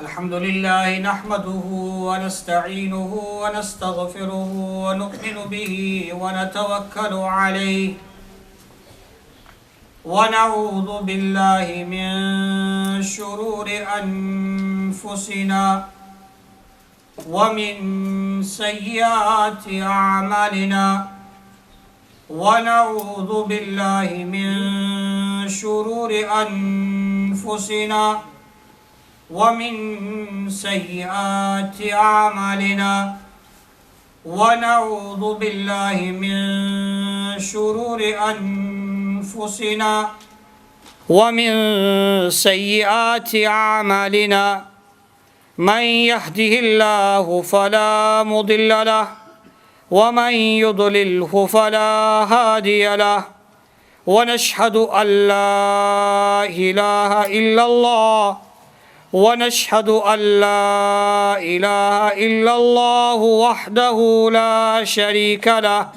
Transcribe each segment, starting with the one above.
الحمد لله نحمده ونستعينه ونستغفره ونؤمن به ونتوكل عليه ونعوذ بالله من شرور أنفسنا ومن سيئات أعمالنا ونعوذ بالله من شرور أنفسنا ومن سيئات أعمالنا ونعوذ بالله من شرور أنفسنا ومن سيئات أعمالنا من يهده الله فلا مضل له ومن يضلله فلا هادي له ونشهد أن لا إله إلا الله ونشهد أن لا إله إلا الله وحده لا شريك له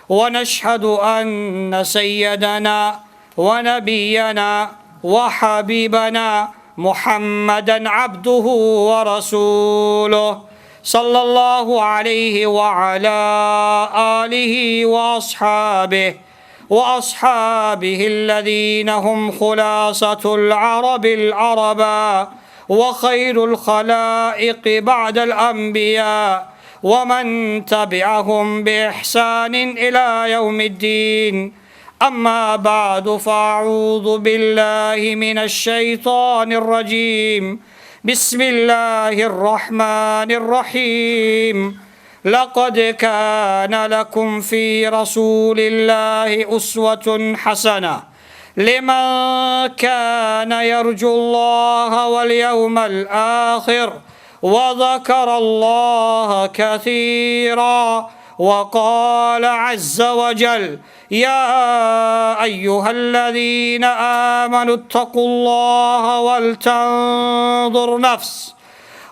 ونشهد أن سيدنا ونبينا وحبيبنا محمدا عبده ورسوله صلى الله عليه وعلى آله وأصحابه الذين هم خلاصة العرب العربا وخير الخلائق بعد الأنبياء ومن تبعهم بإحسان إلى يوم الدين أما بعد فأعوذ بالله من الشيطان الرجيم بسم الله الرحمن الرحيم لقد كان لكم في رسول الله أسوة حسنة لمن كان يرجو الله واليوم الآخر وذكر الله كثيرا وقال عز وجل يا أيها الذين آمنوا اتقوا الله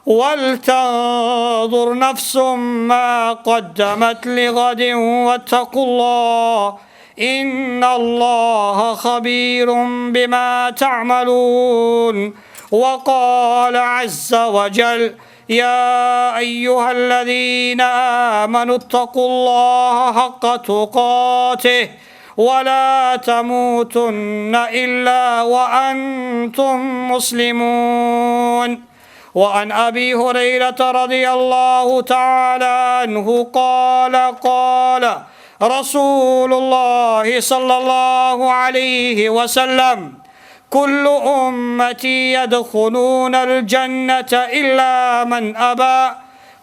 ولتنظر نفس ما قدمت لغد واتقوا الله إن الله خبير بما تعملون وقال عز وجل يا أيها الذين آمنوا اتقوا الله حق تقاته ولا تموتن إلا وأنتم مسلمون وعن أبي هريرة رضي الله تعالى عنه قال رسول الله صلى الله عليه وسلم كل أمتي يدخلون الجنة إلا من أبى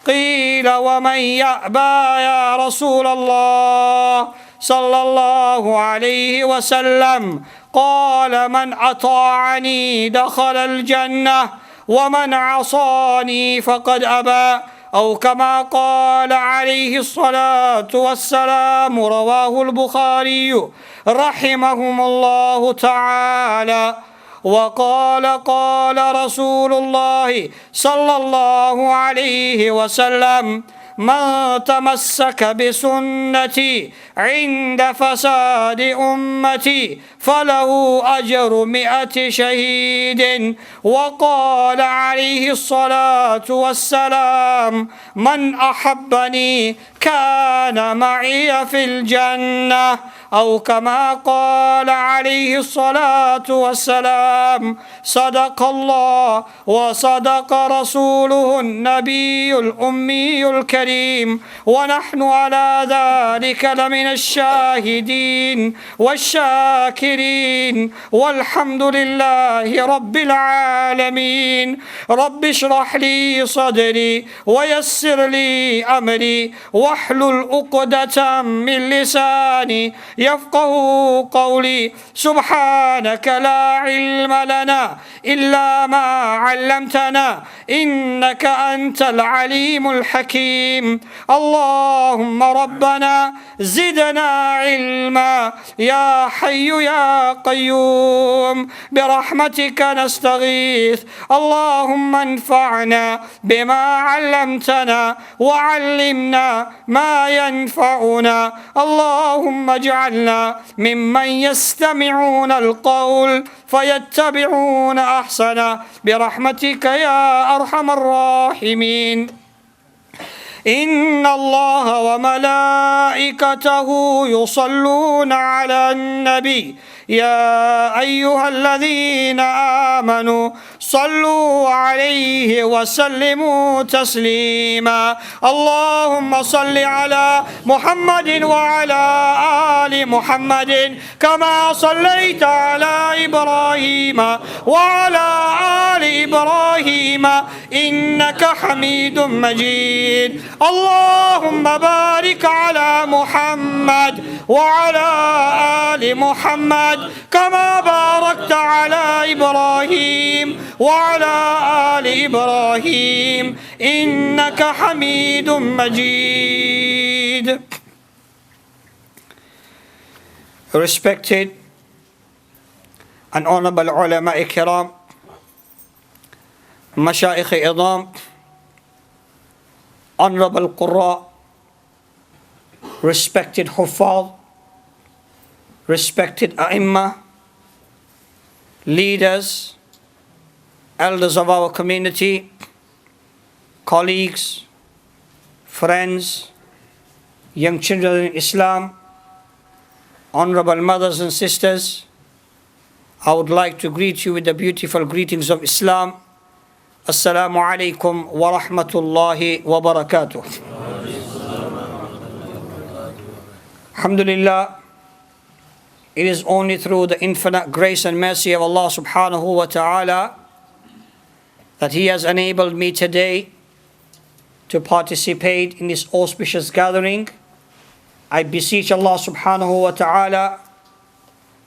قيل ومن يأبى يا رسول الله صلى الله عليه وسلم قال من أطاعني دخل الجنة ومن عصاني فقد أبى أو كما قال عليه الصلاة والسلام رواه البخاري رحمهم الله تعالى وقال قال رسول الله صلى الله عليه وسلم من تمسك بسنتي عند فساد أمتي فله أجر 100 شهيد وقال عليه الصلاة والسلام من أحبني كان معي في الجنة أو كما قال عليه الصلاة والسلام صدق الله وصدق رسوله النبي الأمي الكريم ونحن على ذلك لمن الشاهدين والشاكرين والحمد لله رب العالمين رب اشرح لي صدري ويسر لي أمري واحلل عقدة من لساني يفقه قولي سبحانك لا علم لنا إلا ما علمتنا إنك أنت العليم الحكيم الرحيم. اللهم ربنا زدنا علما يا حي يا قيوم برحمتك نستغيث. اللهم انفعنا بما علمتنا وعلمنا ما ينفعنا. اللهم اجعلنا ممن يستمعون القول فيتبعون أحسنه برحمتك يا أرحم الراحمين. إن الله وملائكته يصلون على النبي يا أيها الذين آمنوا صلوا عليه وسلموا تسليما. اللهم صل على محمد وعلى آل محمد كما صليت على إبراهيم وعلى آل إبراهيم إنك حميد مجيد. اللهم بارك على محمد وعلى آل محمد كما باركت على إبراهيم وعلى آل إبراهيم إنك حميد مجيد. Respected and honorable ulama kiram, mashayikh idam, honorable qurra, respected huffaz, respected a'imma, leaders, elders of our community, colleagues, friends, young children in Islam, honorable mothers and sisters, I would like to greet you with the beautiful greetings of Islam. Assalamu alaikum wa rahmatullahi wa barakatuh. Alhamdulillah, it is only through the infinite grace and mercy of Allah subhanahu wa ta'ala that He has enabled me today to participate in this auspicious gathering. I beseech Allah subhanahu wa ta'ala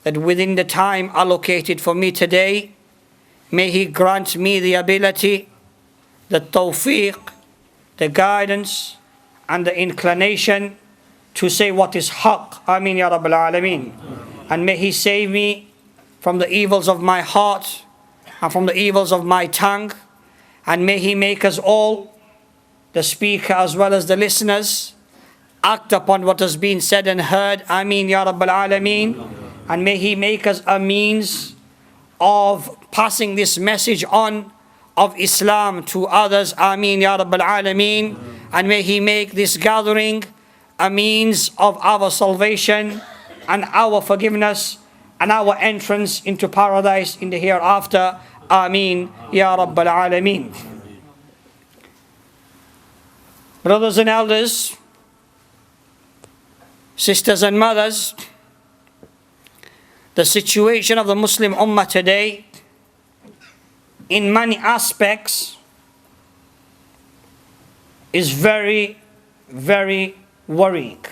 that within the time allocated for me today, may He grant me the ability, the tawfiq, the guidance and the inclination to say what is haqq. Ameen ya Rabbil Alameen. And may He save me from the evils of my heart and from the evils of my tongue. And may He make us all, the speaker as well as the listeners, act upon what has been said and heard. Ameen ya Rabbil Alameen. And may He make us a means of passing this message on of Islam to others. Ameen ya Rabbil Alameen. And may He make this gathering a means of our salvation and our forgiveness and our entrance into paradise in the hereafter. Ameen ya Rabbil Alameen. Brothers and elders, sisters and mothers, the situation of the Muslim Ummah today in many aspects is very, very worrying.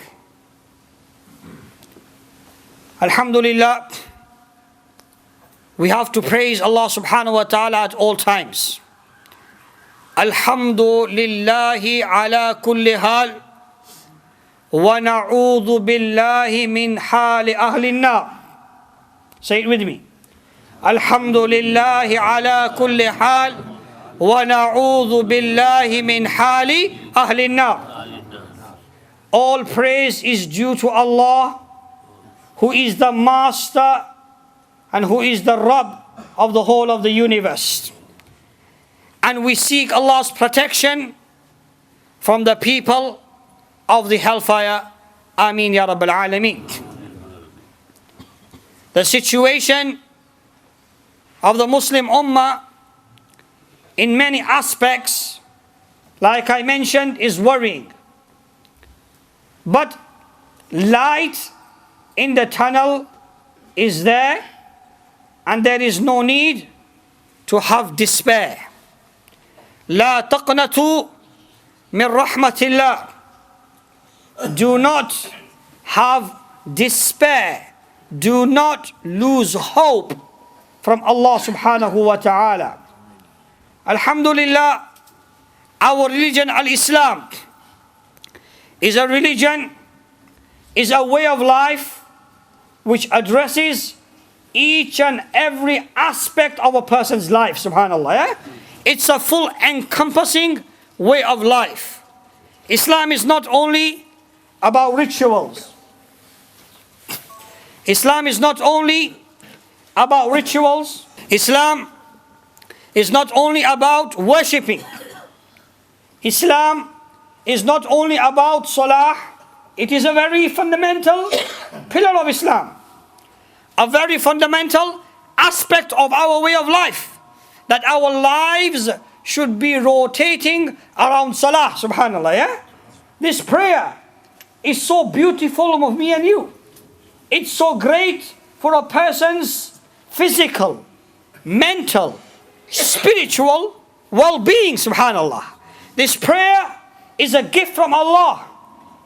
Alhamdulillah, we have to praise Allah subhanahu wa ta'ala at all times. Alhamdulillahi ala kulli hal wa na'udhu billahi min hali ahli nar. Say it with me. Alhamdulillahi ala kulli hal wa na'udhu billahi min hali ahli nar. All praise is due to Allah, who is the master and who is the Rabb of the whole of the universe. And we seek Allah's protection from the people of the hellfire. Ameen ya Rabbil Alameen. The situation of the Muslim Ummah in many aspects, like I mentioned, is worrying. But light in the tunnel is there, and there is no need to have despair. لا تقنطوا من رحمة الله. Do not have despair. Do not lose hope from Allah subhanahu wa ta'ala. Alhamdulillah, our religion, al-Islam, is a religion, is a way of life which addresses each and every aspect of a person's life, subhanAllah. Yeah? It's a full encompassing way of life. Islam is not only about rituals. Islam is not only about rituals. Islam is not only about worshipping. Islam is not only about salah. It is a very fundamental pillar of Islam. A very fundamental aspect of our way of life. That our lives should be rotating around salah, subhanAllah. Yeah? This prayer is so beautiful of me and you. It's so great for a person's physical, mental, spiritual well-being, subhanAllah. This prayer is a gift from Allah.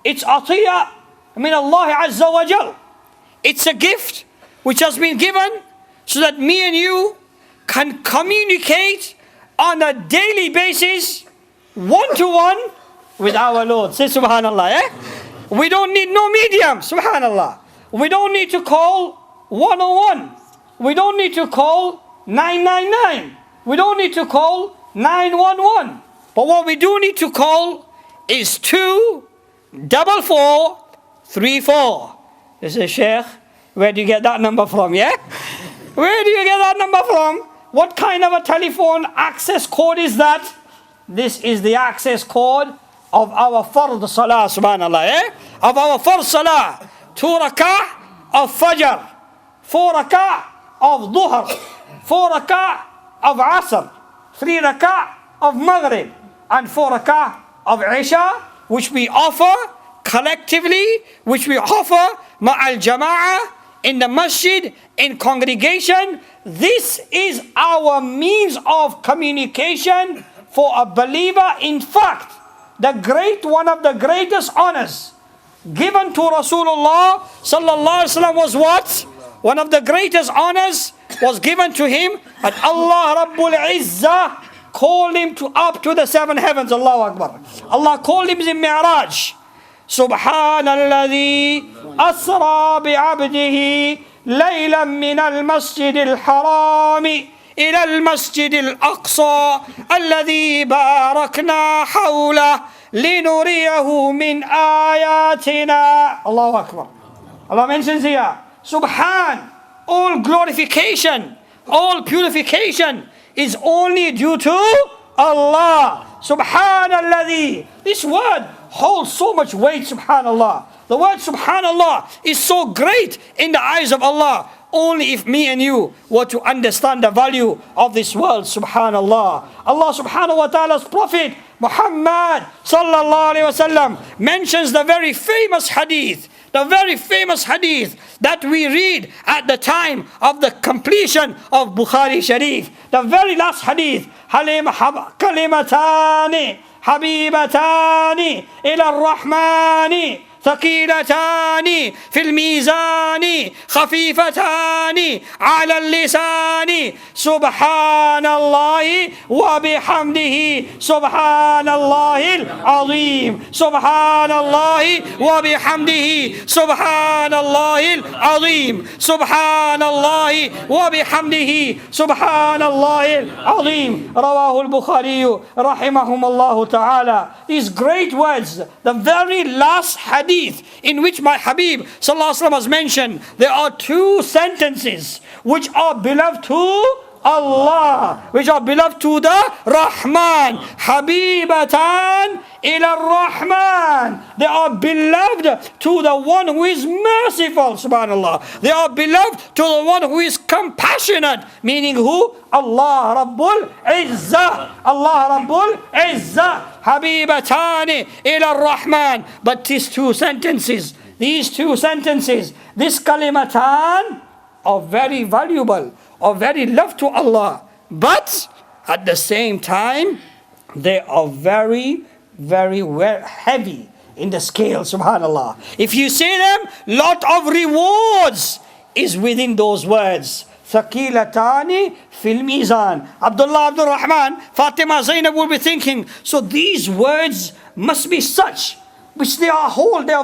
It's atiyah min Allah Azza wa Jal. It's a gift which has been given so that me and you can communicate on a daily basis, one-to-one, with our Lord. Say subhanAllah. Eh? We don't need no medium, subhanAllah. We don't need to call 101. We don't need to call 999. We don't need to call 911. But what we do need to call is 24434. This is Sheikh. Where do you get that number from? Yeah? Where do you get that number from? What kind of a telephone access code is that? This is the access code of our fard salah, subhanAllah. Eh? Of our fard salah. 2 rak'ah of fajr. 4 rak'ah of dhuhr. 4 rak'ah of asr. 3 rak'ah of maghrib. And 4 rak'ah of isha, which we offer collectively, which we offer ma'al jama'ah, in the masjid, in congregation. This is our means of communication for a believer. In fact, one of the greatest honors given to Rasulullah sallallahu alaihi wasallam was what? One of the greatest honors was given to him, and Allah Rabbul Izzah called him up to the 7 heavens. Allahu Akbar. Allah called him in Mi'raj. Subhanalladhi asra bi'abdihi laylan min al-masjid al-harami ila al-masjid al-aqsa alladhi barakna hawlah linuriyahu min ayatina. Allahu Akbar. Allah mentions here, Subhan, all glorification, all purification is only due to Allah. Subhanalladhi. This word holds so much weight, subhanallah. The word subhanallah is so great in the eyes of Allah. Only if me and you were to understand the value of this word, subhanallah. Allah subhanahu wa ta'ala's Prophet Muhammad sallallahu alayhi wa sallam mentions the very famous hadith that we read at the time of the completion of Bukhari Sharif. The very last hadith, kalimatani habibatani ila ar-Rahmani ثقيلتان في الميزان خفيفتان على اللسان سبحان الله وبحمده سبحان الله العظيم سبحان الله وبحمده سبحان الله العظيم سبحان الله وبحمده سبحان الله العظيم. رواه البخاري رحمهم الله تعالى. These great words, the very last hadith in which my Habib sallallahu alaihi wasallam has mentioned, there are 2 sentences which are beloved to Allah, which are beloved to the Rahman. Habibatan ila Rahman. They are beloved to the one who is merciful, subhanallah. They are beloved to the one who is compassionate, meaning who? Allah Rabbul Izzah. Allah Rabbul Izzah. Habibatani ila Rahman. But these 2 sentences, this kalimatan are very valuable, are very loved to Allah. But at the same time, they are very, very heavy in the scale, subhanallah. If you say them, lot of rewards is within those words. Thaqilatani fil mizan. Abdullah Abdul Rahman, Fatima Zainab will be thinking, so these words must be such which they are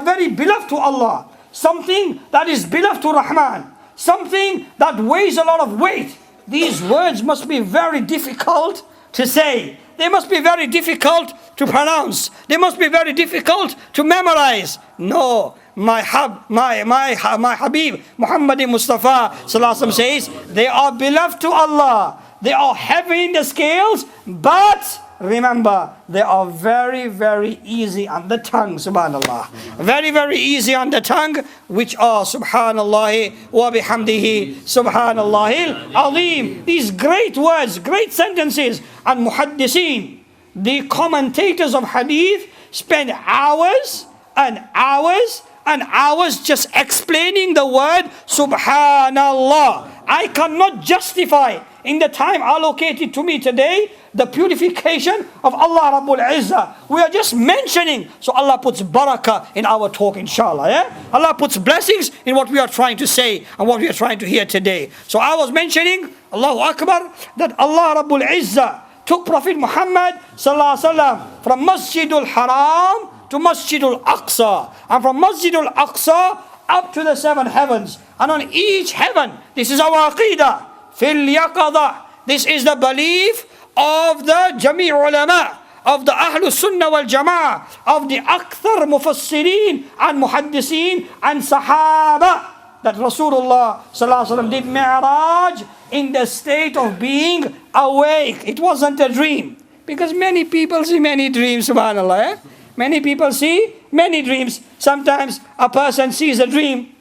very beloved to Allah. Something that is beloved to Rahman. Something that weighs a lot of weight. These words must be very difficult to say. They must be very difficult to pronounce. They must be very difficult to memorize. No, my Habib Muhammad Mustafa Sallallahu Alaihi Wasallam says, they are beloved to Allah. They are heavy in the scales, but remember, they are very, very easy on the tongue, subhanallah. Very, very easy on the tongue, which are subhanallah wa bihamdihi subhanallah al-azim. These great words, great sentences. And muhaddiseen, the commentators of hadith, spend hours and hours and hours just explaining the word subhanallah. I cannot justify in the time allocated to me today the purification of Allah Rabbul Izzah. We are just mentioning, so Allah puts barakah in our talk, inshallah. Yeah? Allah puts blessings in what we are trying to say and what we are trying to hear today. So I was mentioning, Allahu Akbar, that Allah Rabbul Izzah took Prophet Muhammad Sallallahu Alaihi Wasallam from Masjidul Haram to Masjidul Aqsa, and from Masjidul Aqsa up to the 7 heavens. And on each heaven, this is our aqidah, fil yaqadah. This is the belief of the Jami' ulama, of the Ahlul Sunnah wal Jama'ah, of the Akthar Mufassirin and Muhaddiseen and Sahaba, that Rasulullah Sallallahu Alaihi Wasallam did Mi'raj in the state of being awake. It wasn't a dream. Because many people see many dreams, subhanAllah. Many people see many dreams. Sometimes a person sees a dream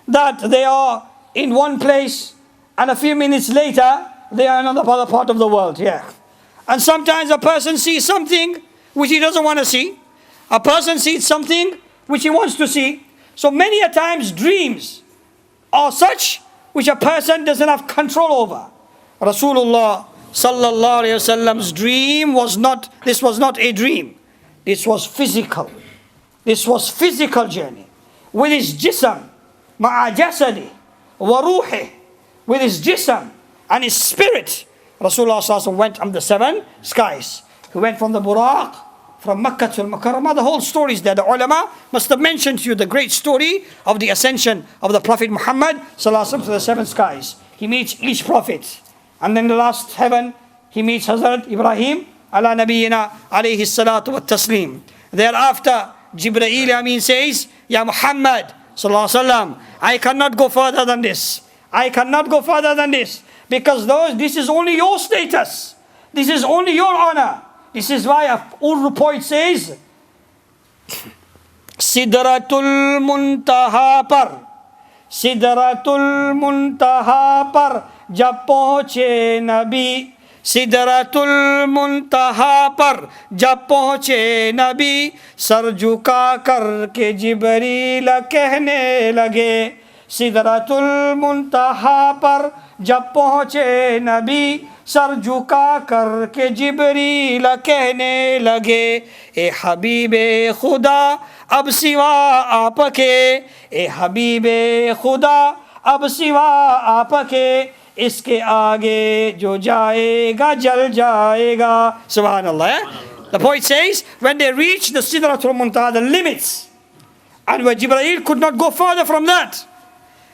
that they are in one place and a few minutes later they are in another part of the world. Yeah. And sometimes a person sees something which he doesn't want to see. A person sees something which he wants to see. So many a times dreams are such which a person doesn't have control over. Rasulullah Sallallahu Alaihi Wasallam's dream was not a dream. This was physical. This was physical journey. With his jism, ma'a jasadi, wa ruhi, with his jism and his spirit, Rasulullah Sallallahu Alaihi Wasallam went on the 7 skies. He went from the Buraq, from Makkah to Al-Mukarramah. The whole story is there. The ulama must have mentioned to you the great story of the ascension of the Prophet Muhammad Sallallahu Alaihi Wasallam to the 7 skies. He meets each prophet. And then the last heaven, he meets Hazrat Ibrahim, ala nabiyyina alayhi salatu wa taslim. Thereafter, Jibreel Amin says, Ya Muhammad Sallallahu Alaihi Wasallam, I cannot go further than this. I cannot go further than this. Because this is only your status. This is only your honor. This is why Urdu poet says, Sidratul Muntaha par, Sidratul Muntaha par, jab pahunche Nabi. Sidratul Muntaha par, jab pahunche Nabi. Sar jhuka kar ke Jibreel kehne lage. Sidratul Muntaha par, jab pahunche Nabi. Sir झुका कर के जिब्रील कहने लगे, ए हबीबे खुदा अब सिवा आपके, ए हबीबे खुदा अब सिवा आपके, इसके आगे जो जाएगा जल जाएगा. Subhanallah. The poet says, when they reached the Sidratul Muntaha, the limits, and where Jibreel could not go further from that,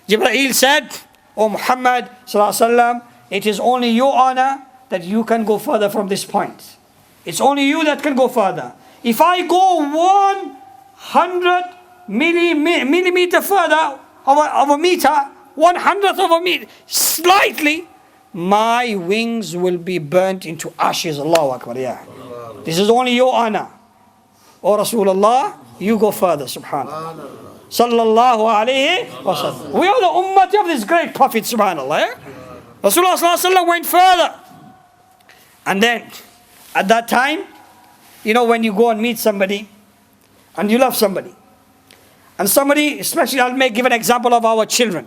Jibreel said, O Muhammad Sallallahu Alaihi Wasallam, it is only your honor that you can go further from this point. It's only you that can go further. If I go 100 millimeter further of a meter, 100th of a meter, slightly, my wings will be burnt into ashes. Allahu Akbar. Yeah. This is only your honor. O Rasulullah, you go further. Subhanallah. Sallallahu alayhi wa sallam. We are the ummah of this great Prophet. Subhanallah. Yeah? Rasulullah Sallallahu Alaihi Wasallam went further. And then, at that time, you know, when you go and meet somebody, and you love somebody, and somebody, especially I'll give an example of our children.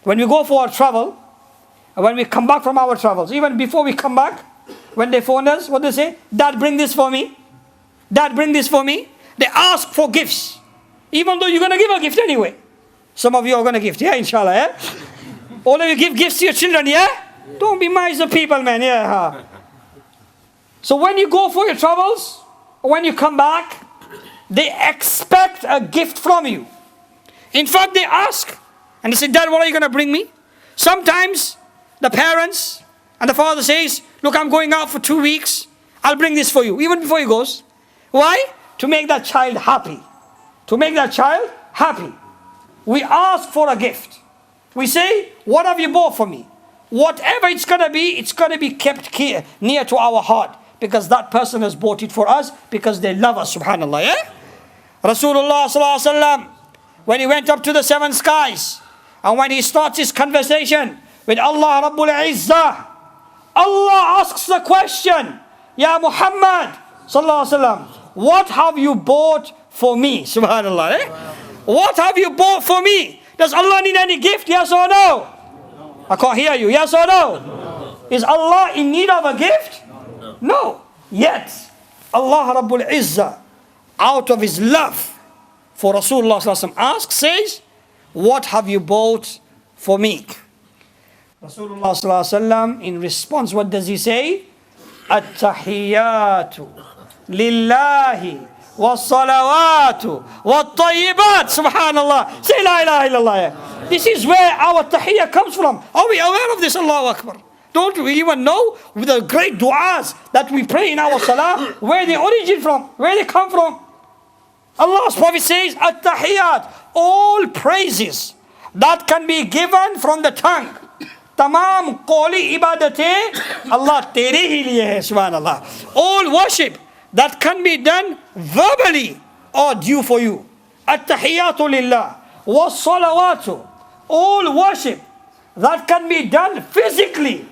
When we go for our travel, and when we come back from our travels, even before we come back, when they phone us, what they say? Dad, bring this for me. Dad, bring this for me. They ask for gifts. Even though you're going to give a gift anyway. Some of you are going to gift, yeah, inshallah, yeah? All of you give gifts to your children, yeah? Don't be miser people, man, yeah. So when you go for your travels, or when you come back, they expect a gift from you. In fact, they ask, and they say, Dad, what are you going to bring me? Sometimes the parents and the father says, look, I'm going out for 2 weeks. I'll bring this for you, even before he goes. Why? To make that child happy. To make that child happy. We ask for a gift. We say, what have you bought for me? Whatever it's going to be kept near to our heart. Because that person has bought it for us, because they love us, subhanAllah. Yeah? Rasulullah sallallahu alaihi wasallam, when he went up to the 7 skies, and when he starts his conversation with Allah Rabbul Izzah, Allah asks the question, Ya Muhammad sallallahu alaihi wasallam, what have you bought for me? Subhanallah. Eh? What have you bought for me? Does Allah need any gift? Yes or no? I can't hear you. Yes or no? Is Allah in need of a gift? No. Yet, Allah Rabbul Izzah, out of His love for Rasulullah sallallahu alaihi wasallam, asks, says, what have you bought for me? Rasulullah sallallahu alaihi wasallam, in response, what does he say? At-tahiyyatu lillahi was-salawatu wat-tayyibat. Subhanallah. Say la ilaha illallah. This is where our tahiyyah comes from. Are we aware of this? Allahu Akbar. Don't we even know with the great du'as that we pray in our salah, where they origin from, where they come from? Allah's Prophet says, At-tahiyyat, all praises that can be given from the tongue. Tamam qawli ibadate, Allah tere hi liye hai, subhanallah. All worship that can be done verbally are due for you. At-tahiyyatu lillah, was-salawatu, all worship that can be done physically.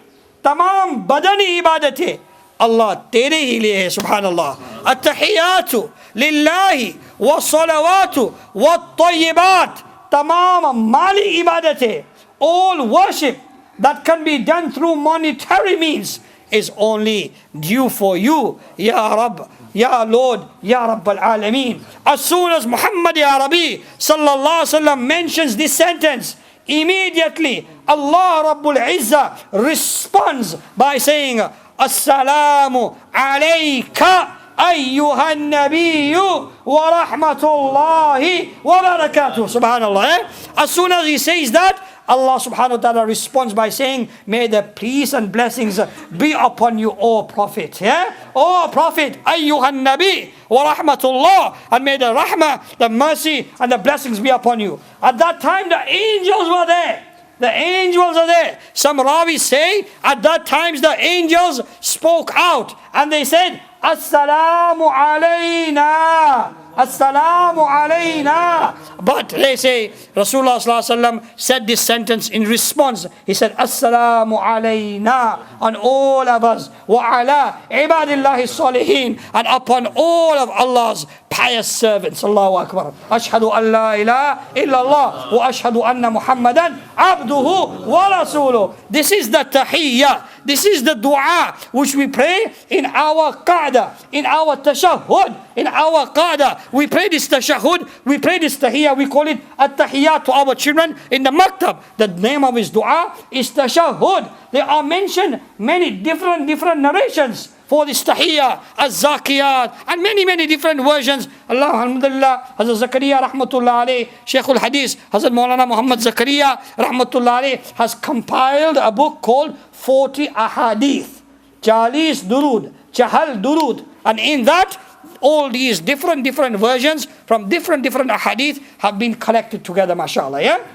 Tamam badani ibadate, Allah tere hi liye hai, subhanallah. At-tahiyyatu lillahi was-salawatu wat-tayyibat, tamam mali ibadate, all worship that can be done through monetary means is only due for you, Ya Rabb, Ya Lord, Ya Rabb al-Alameen. As soon as Muhammad Ya Rabbi sallallahu alaihi wasallam mentions this sentence, immediately Allah Rabbul Izzah responds by saying, Assalamu alayka أيها النبي ورحمة الله وبركاته. Subhanallah. As soon as he says that, Allah subhanahu wa ta'ala responds by saying, may the peace and blessings be upon you, O Prophet. Yeah? O Prophet, أيها النبي ورحمة الله, and may the rahmah, the mercy and the blessings be upon you. At that time the angels were there. The angels are there. Some Ravis say at that time the angels spoke out and they said, Assalamu alayna, Assalamu alayna. But they say Rasulullah sallallahu alaihi wasallam said this sentence in response. He said, Assalamu alayna, on all of us, wa ala ibadillahi salihin, and upon all of Allah's pious servants. Allahu Akbar. Ashhadu an la ilaha illallah wa ashhadu anna Muhammadan abduhu wa rasuluh. This is the tahiyyah. This is the dua which we pray in our qa'dah, in our tashahhud, in our qa'dah. We pray this tashahhud, we pray this tahiyyah, we call it at-tahiyyat to our children in the maktab. The name of his dua is tashahhud. There are mentioned many different narrations for this tahiyyah, az-zakiyat, and many different versions. Allah, alhamdulillah, Hazrat Zakaria rahmatullah alayh, Shaykh al-Hadith, Hazrat Maulana Muhammad Zakaria rahmatullah alayh, has compiled a book called 40 ahadith, Chalis durud, Chahal durud, and in that all these different versions from different ahadith have been collected together, mashallah. Yeah.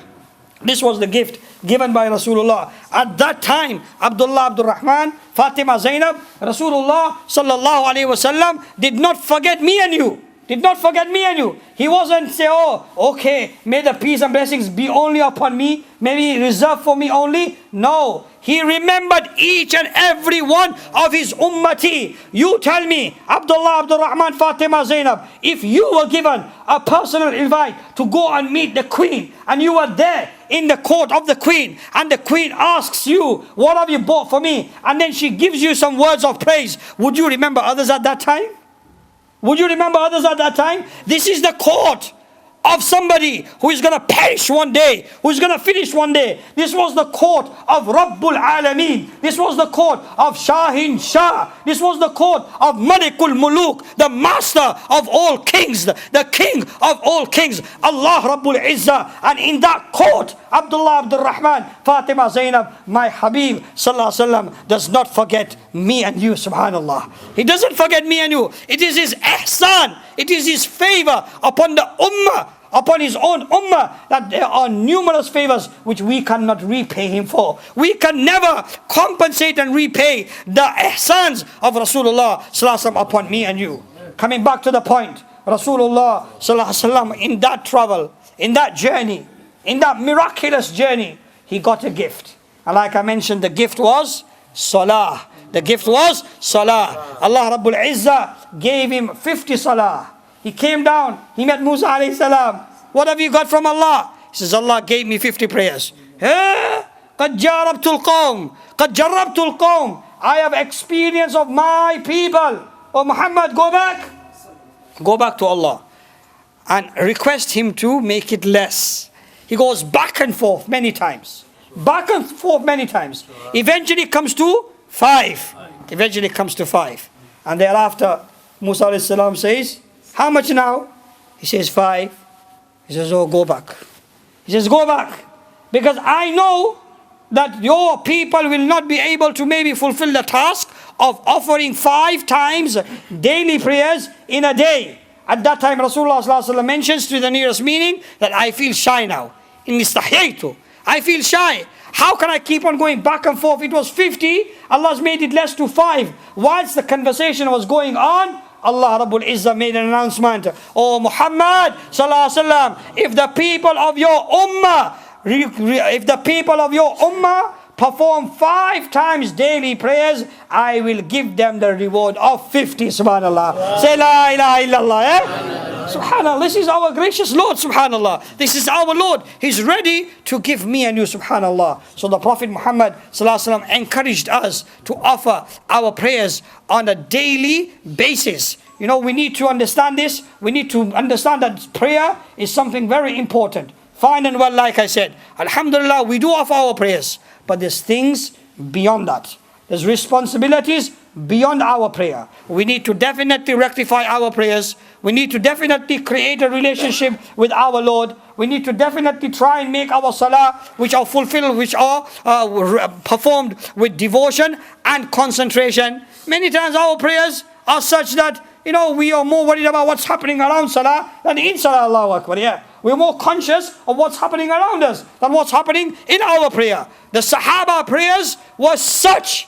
This was the gift given by Rasulullah. At that time, Abdullah Abdul Rahman, Fatima Zainab, Rasulullah sallallahu alaihi wasallam did not forget me and you. Did not forget me and you. He wasn't say, oh, okay, may the peace and blessings be only upon me, maybe reserved for me only. No, he remembered each and every one of his ummati. You tell me, Abdullah Abdul Rahman, Fatima Zainab, if you were given a personal invite to go and meet the queen, and you were there in the court of the queen, and the queen asks you, what have you bought for me? And then she gives you some words of praise. Would you remember others at that time? Would you remember others at that time? This is the court of somebody who is going to perish one day, who is going to finish one day. This was the court of Rabbul Alameen. This was the court of Shahin Shah. This was the court of Malikul Muluk, the master of all kings, the king of all kings, Allah Rabbul Izzah. And in that court, Abdullah Abdul Rahman, Fatima Zainab, my Habib Sallallahu Alaihi Wasallam does not forget me and you, subhanallah. He doesn't forget me and you. It is his ihsan, it is his favor upon the ummah, upon his own ummah, that there are numerous favors which we cannot repay him for. We can never compensate and repay the ihsans of Rasulullah Sallallahu Alaihi Wasallam upon me and you. Coming back to the point, Rasulullah Sallallahu Alaihi Wasallam, in that travel, in that journey, in that miraculous journey, he got a gift. And like I mentioned, the gift was salah. The gift was salah. Allah Rabbul Izzah gave him 50 salah. He came down, he met Musa alayhi salam. What have you got from Allah? He says, Allah gave me 50 prayers. قَدْ جَرَبْتُ الْقَوْمِ قَدْ جَرَبْتُ الْقَوْمِ I have experience of my people. Oh Muhammad, go back. Go back to Allah and request him to make it less. He goes back and forth many times. Back and forth many times. Eventually comes to 5. Eventually comes to 5. And thereafter, Musa alayhi salam says, how much now? He says 5. He says, oh, go back. He says, go back. Because I know that your people will not be able to maybe fulfill the task of offering 5 times daily prayers in a day. At that time, Rasulullah sallallahu alaihi wasallam mentions to the nearest meaning that I feel shy now. I feel shy. How can I keep on going back and forth? It was 50. Allah's made it less to 5. Whilst the conversation was going on, Allah Rabbul Izzah made an announcement. Oh Muhammad sallallahu alaihi wasallam, if the people of your ummah perform 5 times daily prayers, I will give them the reward of 50. Subhanallah. Say la ilaha illallah. Subhanallah. This is our gracious Lord. Subhanallah. This is our Lord. He's ready to give me and you. Subhanallah. So the Prophet Muhammad sallallahu alaihi wasallam encouraged us to offer our prayers on a daily basis. You know, we need to understand this. We need to understand that prayer is something very important. Fine and well, like I said, alhamdulillah, we do offer our prayers. But there's things beyond that. There's responsibilities beyond our prayer. We need to definitely rectify our prayers. We need to definitely create a relationship with our Lord. We need to definitely try and make our salah, which are fulfilled, which are performed with devotion and concentration. Many times our prayers are such that, you know, we are more worried about what's happening around salah than in salah. Allahu Akbar, yeah. We're more conscious of what's happening around us than what's happening in our prayer. The Sahaba prayers were such.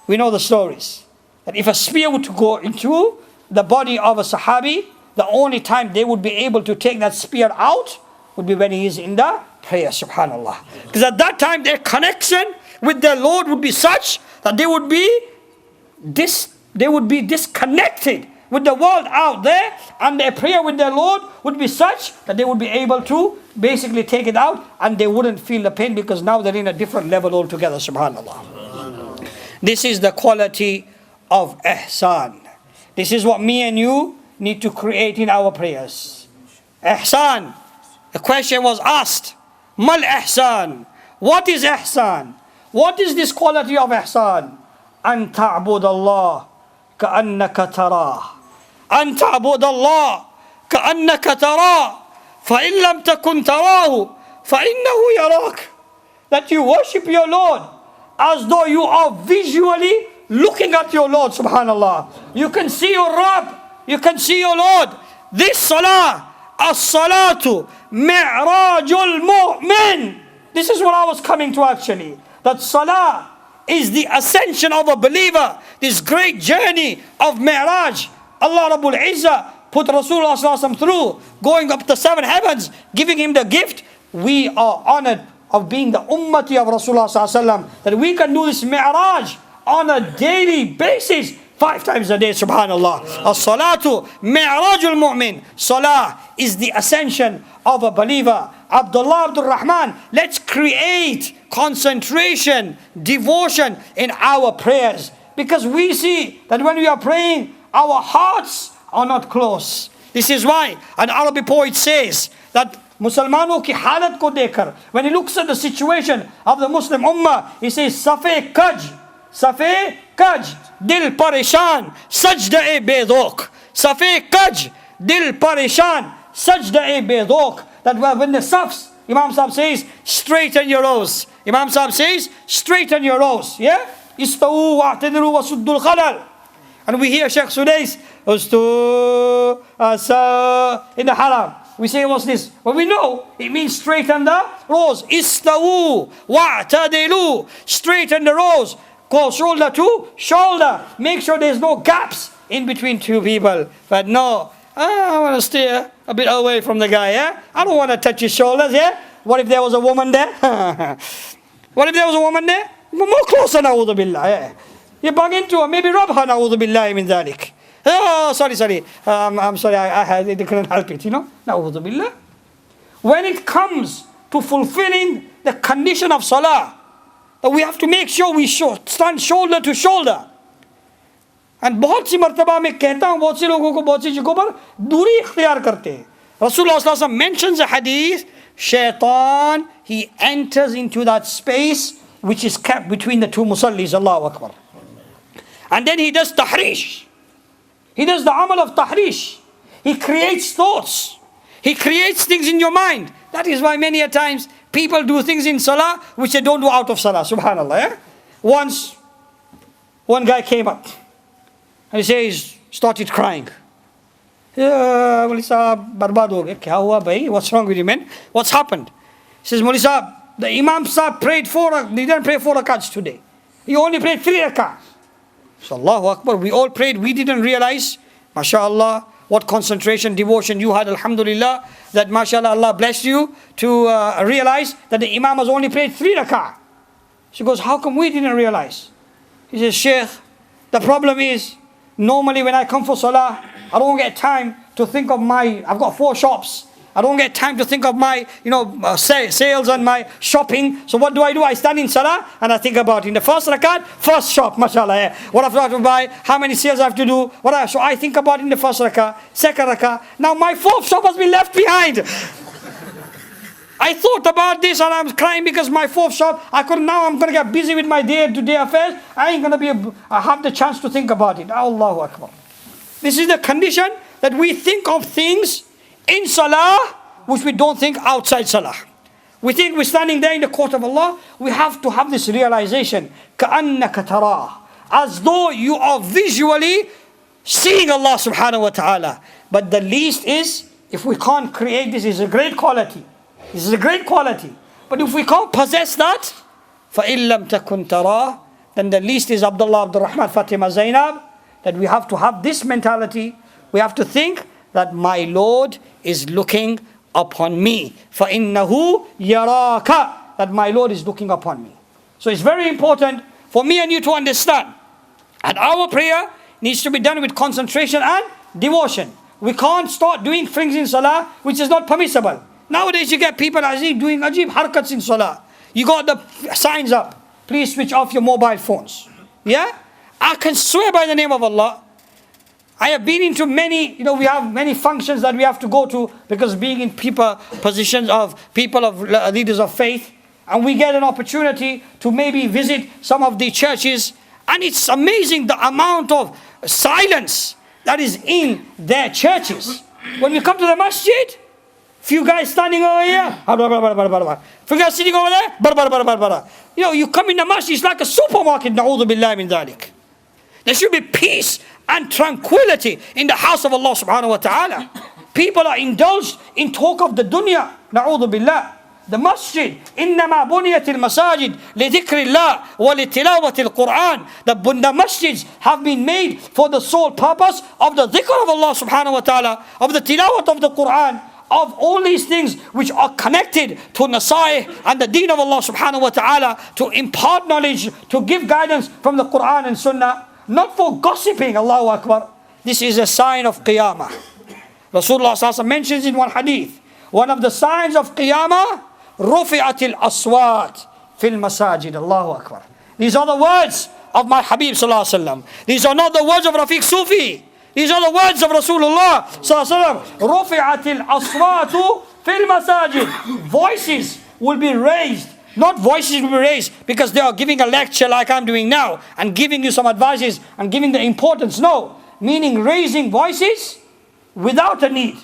We know the stories. That if a spear were to go into the body of a Sahabi, the only time they would be able to take that spear out would be when he is in the prayer, subhanallah. Because at that time their connection with their Lord would be such that they would be disconnected with the world out there, and their prayer with their Lord would be such that they would be able to basically take it out and they wouldn't feel the pain, because now they're in a different level altogether, subhanallah. This is the quality of ihsan. This is what me and you need to create in our prayers. Ihsan. The question was asked, Mal ihsan? What is ihsan? What is this quality of ihsan? An ta'bud Allah ka'annaka tarah. أن تعبد الله كأنك تراه فإن لم تكن تراه فإنه يراك. That you worship your Lord as though you are visually looking at your Lord, subhanallah. You can see your Rabb, you can see your Lord. This salah, as-salatu mi'rajul mu'min. This is what I was coming to actually. That salah is the ascension of a believer. This great journey of Mi'raj. Allah Rabbul Izzah put Rasulullah sallallahu alaihi wasallam through, going up the 7 heavens, giving him the gift. We are honored of being the ummati of Rasulullah sallallahu alaihi wasallam, that we can do this Mi'raj on a daily basis, 5 times a day, subhanallah. As-salatu mi'rajul mu'min. Salah is the ascension of a believer. Abdullah Abdul Rahman, let's create concentration, devotion in our prayers. Because we see that when we are praying, our hearts are not close. This is why an Arabic poet says that Musalmanों की हालत को देखकर, when he looks at the situation of the Muslim Ummah, he says, Safe kaj, dil pareshan, sajda-e bedok. Safe kaj, dil pareshan, sajda-e bedok. That when the safs, Imam Sahib says, straighten your rows. Imam Sahib says, straighten your rows. Yeah? Istawu wa'tadiru wa suddul khalal. And we hear Sheikh Sudais, Ustu asa in the haram. We say, what's this? Well, we know it means straighten the rows. Istawu wa'tadilu. Straighten the rows. Go shoulder to shoulder. Make sure there's no gaps in between two people. But no, I want to stay a bit away from the guy, yeah? I don't want to touch his shoulders, yeah? What if there was a woman there? What if there was a woman there? More closer, na'udhu billah, yeah? You bug into her, maybe rub her, na'udhu billahi min dhalik. Oh, sorry. I'm sorry, I couldn't help it, Na'udhu billah. When it comes to fulfilling the condition of salah, we have to make sure we stand shoulder to shoulder. And बहुत सी मर्तबा मैं कहता हूँ बहुत से लोगों को बहुत सी जगहों पर दूरी इख्तियार करते हैं. Rasulullah sallallahu alaihi wasallam mentions a hadith, Shaitan, he enters into that space which is kept between the two musallis, Allahu Akbar. And then he does tahrish. He does the amal of tahrish. He creates thoughts. He creates things in your mind. That is why many a times people do things in salah which they don't do out of salah. Subhanallah. Yeah? Once, one guy came up and he says, started crying. Mawlana Sahab, barbad ho gaya. Kya hua bhai? What's wrong with you, man? What's happened? He says, Mawlana Sahab, the Imam Sahab prayed he didn't pray 4 rakats today. He only prayed 3 rakats. So Allahu Akbar, we all prayed, we didn't realize, mashallah, what concentration, devotion you had, alhamdulillah, that mashallah, Allah blessed you to realize that the Imam has only prayed 3 rak'ah. She goes, how come we didn't realize? He says, Sheikh, the problem is, normally when I come for salah, I don't get time to think of I've got 4 shops. I don't get time to think of my, sales and my shopping. So what do? I stand in salah and I think about in the first rakat, first shop, mashallah. Yeah. What I've got to buy, how many sales I have to do. So I think about in the first rakat, second rakat. Now my 4th shop has been left behind. I thought about this and I'm crying because my 4th shop, now I'm going to get busy with my day-to-day affairs. I ain't going to have the chance to think about it. Allahu Akbar. This is the condition that we think of things in salah which we don't think outside salah. We think we're standing there in the court of Allah. We have to have this realization, كَأَنَّكَ تَرَاهُ, as though you are visually seeing Allah subhanahu wa ta'ala. But the least is, if we can't create this, is a great quality. This is a great quality. But if we can't possess that, فَإِن لَمْ تَكُنْ تَرَاهُ, then the least is Abdullah, Abdul Rahman, Fatima, Zainab, that we have to have this mentality. We have to think that my Lord is looking upon me. فَإِنَّهُ يَرَاكَ, that my Lord is looking upon me. So it's very important for me and you to understand. And our prayer needs to be done with concentration and devotion. We can't start doing things in salah which is not permissible. Nowadays you get people doing ajib harkats in salah. You got the signs up. Please switch off your mobile phones. Yeah? I can swear by the name of Allah, I have been into many, we have many functions that we have to go to because being in positions of people of leaders of faith, and we get an opportunity to maybe visit some of the churches, and it's amazing the amount of silence that is in their churches. When you come to the masjid, few guys standing over here, few guys sitting over there, you come in the masjid, it's like a supermarket, na'udhu billahi min dhalik. There should be peace and tranquility in the house of Allah subhanahu wa ta'ala. People are indulged in talk of the dunya. Na'udhu billah. The masjid. إِنَّمَا بُنِيَتِ الْمَسَاجِدِ لِذِكْرِ اللَّهِ وَلِتِلَاوَةِ الْقُرْآنِ. The masjids have been made for the sole purpose of the dhikr of Allah subhanahu wa ta'ala, of the tilawat of the Qur'an, of all these things which are connected to Nasai and the deen of Allah subhanahu wa ta'ala, to impart knowledge, to give guidance from the Qur'an and Sunnah. Not for gossiping, Allahu Akbar. This is a sign of Qiyamah. Rasulullah sallallahu alaihi wasallam mentions in one hadith, one of the signs of Qiyamah, رُفِعَتِ الْأَصْوَاتِ فِي الْمَسَاجِدِ. Allahu Akbar. These are the words of my Habib sallallahu alaihi wasallam. These are not the words of Rafiq Sufi. These are the words of Rasulullah sallallahu alaihi wasallam. رُفِعَتِ الْأَصْوَاتُ فِي الْمَسَاجِدِ. Voices will be raised. Not voices will be raised because they are giving a lecture like I'm doing now and giving you some advices and giving the importance. No. Meaning raising voices without a need.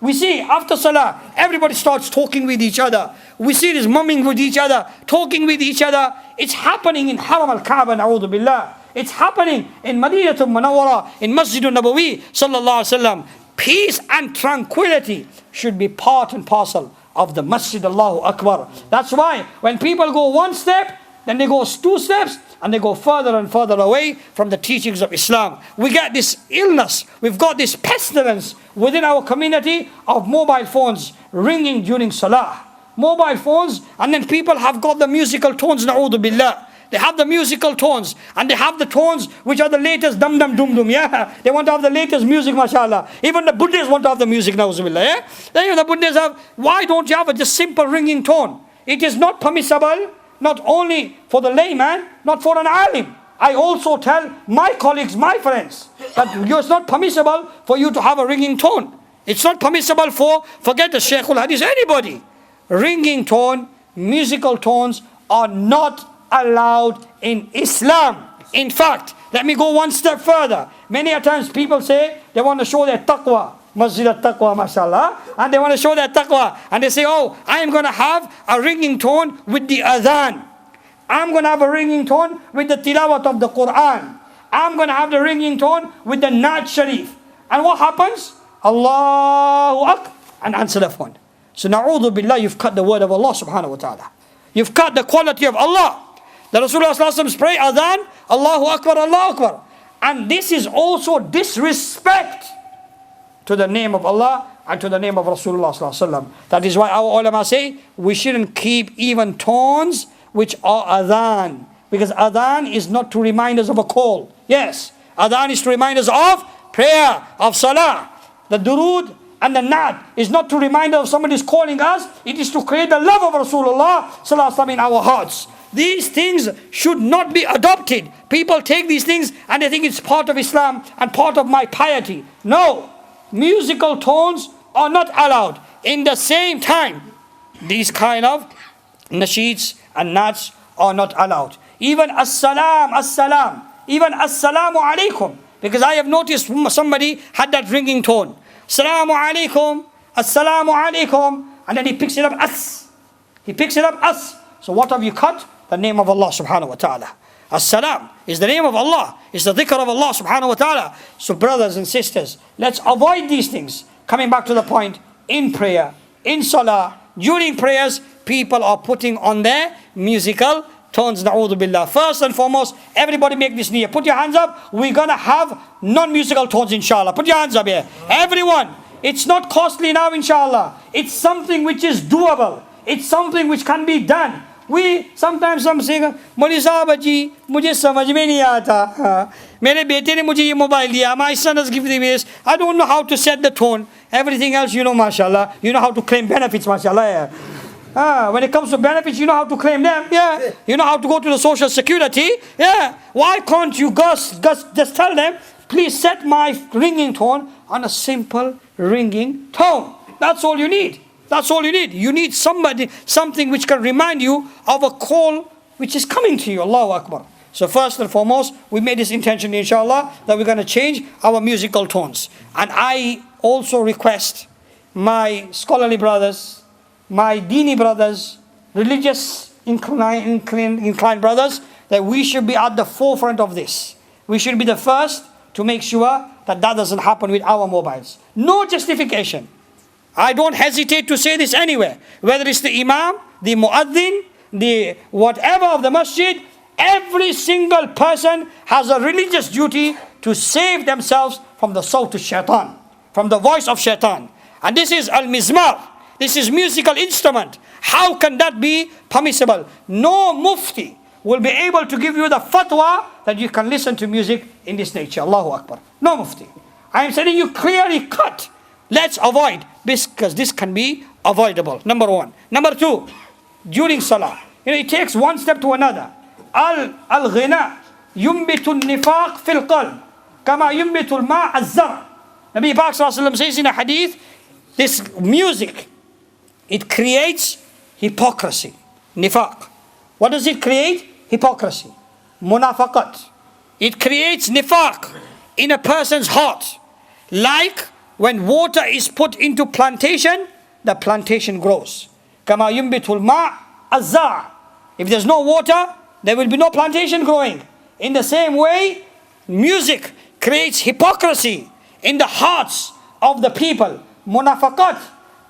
We see after Salah, everybody starts talking with each other. We see this mumming with each other, talking with each other. It's happening in Haram al-Kaaba, na'udhu billah. It's happening in Madinatul Munawwara, in Masjidun Nabawi, sallallahu alaihi wasallam. Peace and tranquility should be part and parcel of the Masjid. Allahu Akbar. That's why when people go one step, then they go 2 steps, and they go further and further away from the teachings of Islam. We get this illness, we've got this pestilence within our community of mobile phones ringing during Salah. Mobile phones, and then people have got the musical tones, na'udhu billah. They have the musical tones, and they have the tones which are the latest dum dum dum dum, yeah. They want to have the latest music, mashallah. Even the Buddhists want to have the music, na'udhu billah, yeah. Then the Buddhists have, why don't you have a just simple ringing tone? It is not permissible, not only for the layman, not for an alim. I also tell my colleagues, my friends, that it's not permissible for you to have a ringing tone. It's not permissible for, forget the Shaykhul Hadith, anybody. Ringing tone, musical tones are not allowed in Islam. In fact, let me go one step further. Many a times people say they want to show their taqwa. Masjid al-Taqwa, mashallah. And they want to show their taqwa. And they say, oh, I am going to have a ringing tone with the adhan. I'm going to have a ringing tone with the tilawat of the Quran. I'm going to have the ringing tone with the Naat Sharif. And what happens? Allahu Akbar. And answer the phone. So na'udhu billah, you've cut the word of Allah subhanahu wa ta'ala. You've cut the quality of Allah. The Rasulullah sallallahu alaihi wasallam pray adhan, Allahu Akbar, Allahu Akbar. And this is also disrespect to the name of Allah and to the name of Rasulullah sallallahu alaihi wasallam. That is why our ulama say we shouldn't keep even tones which are adhan, because adhan is not to remind us of a call. Yes, adhan is to remind us of prayer, of salah. The durood and the naat is not to remind us of somebody is calling us. It is to create the love of Rasulullah sallallahu alaihi wasallam in our hearts. These things should not be adopted. People take these things and they think it's part of Islam and part of my piety. No. Musical tones are not allowed. In the same time, these kind of nasheeds and nats are not allowed. Even as-salam, even as-salamu alaikum. Because I have noticed somebody had that ringing tone. Assalamu alaikum, assalamu alaikum. And then he picks it up as. He picks it up as. So what have you cut? The name of Allah subhanahu wa ta'ala. As-salam is the name of Allah. It's the dhikr of Allah subhanahu wa ta'ala. So brothers and sisters, let's avoid these things. Coming back to the point, in prayer, in salah, during prayers, people are putting on their musical tones, na'udhu billah. First and foremost, everybody make this niyyah. Put your hands up. We're going to have non-musical tones, inshallah. Put your hands up here. Everyone. It's not costly now, inshallah. It's something which is doable. It's something which can be done. We sometimes some say, "Moli sahab ji, mujhe samajh mein nahi aata. Mere bete ne mujhe ye mobile diya. My son has given me this. I don't know how to set the tone. Everything else, you know, mashallah. You know how to claim benefits, mashallah. When it comes to benefits, you know how to claim them. Yeah. You know how to go to the social security. Yeah. Why can't you just tell them, please set my ringing tone on a simple ringing tone. That's all you need. That's all you need. You need something which can remind you of a call which is coming to you. Allahu Akbar. So first and foremost, we made this intention, inshallah, that we're going to change our musical tones. And I also request my scholarly brothers, my Dini brothers, religious inclined brothers, that we should be at the forefront of this. We should be the first to make sure that doesn't happen with our mobiles. No justification. I don't hesitate to say this anywhere. Whether it's the imam, the muaddin, the whatever of the masjid, every single person has a religious duty to save themselves from the sawt of shaitan, from the voice of shaitan. And this is al-mizmar. This is musical instrument. How can that be permissible? No mufti will be able to give you the fatwa that you can listen to music in this nature. Allahu Akbar. No mufti. I am telling you clearly cut. Let's avoid this, because this can be avoidable. Number one. Number two, during salah, it takes one step to another. Al-ghina yumbitu nifaq fil qalb. كَمَا يُنْبِتُ الْمَاءَ الزَّرْعَ. Nabi Pak says in a hadith, this music, it creates hypocrisy, nifaq. What does it create? Hypocrisy, munafaqat. It creates nifaq in a person's heart. Like when water is put into plantation, the plantation grows. كَمَا يُنْبِتُ الْمَاءَ الزَّرْعَ. If there's no water, there will be no plantation growing. In the same way, music creates hypocrisy in the hearts of the people. Munafaqat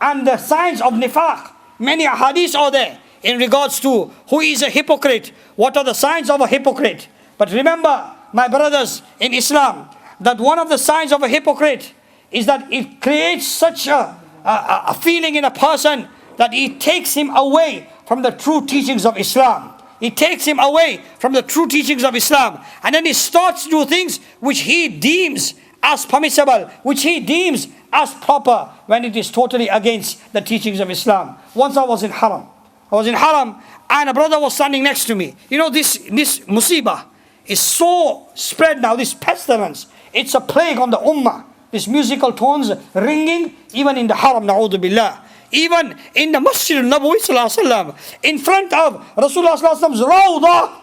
and the signs of nifaq. Many hadiths are there in regards to who is a hypocrite. What are the signs of a hypocrite? But remember, my brothers in Islam, that one of the signs of a hypocrite is that it creates such a feeling in a person that it takes him away from the true teachings of Islam. It takes him away from the true teachings of Islam. And then he starts to do things which he deems as permissible, which he deems as proper, when it is totally against the teachings of Islam. Once I was in Haram. And a brother was standing next to me. You know, this musibah is so spread now, this pestilence. It's a plague on the ummah. These musical tones ringing even in the Haram, na'udhu billah. Even in the Masjid al-Nabawi sallallahu alaihi wasallam, in front of Rasulullah sallallahu alaihi wasallam's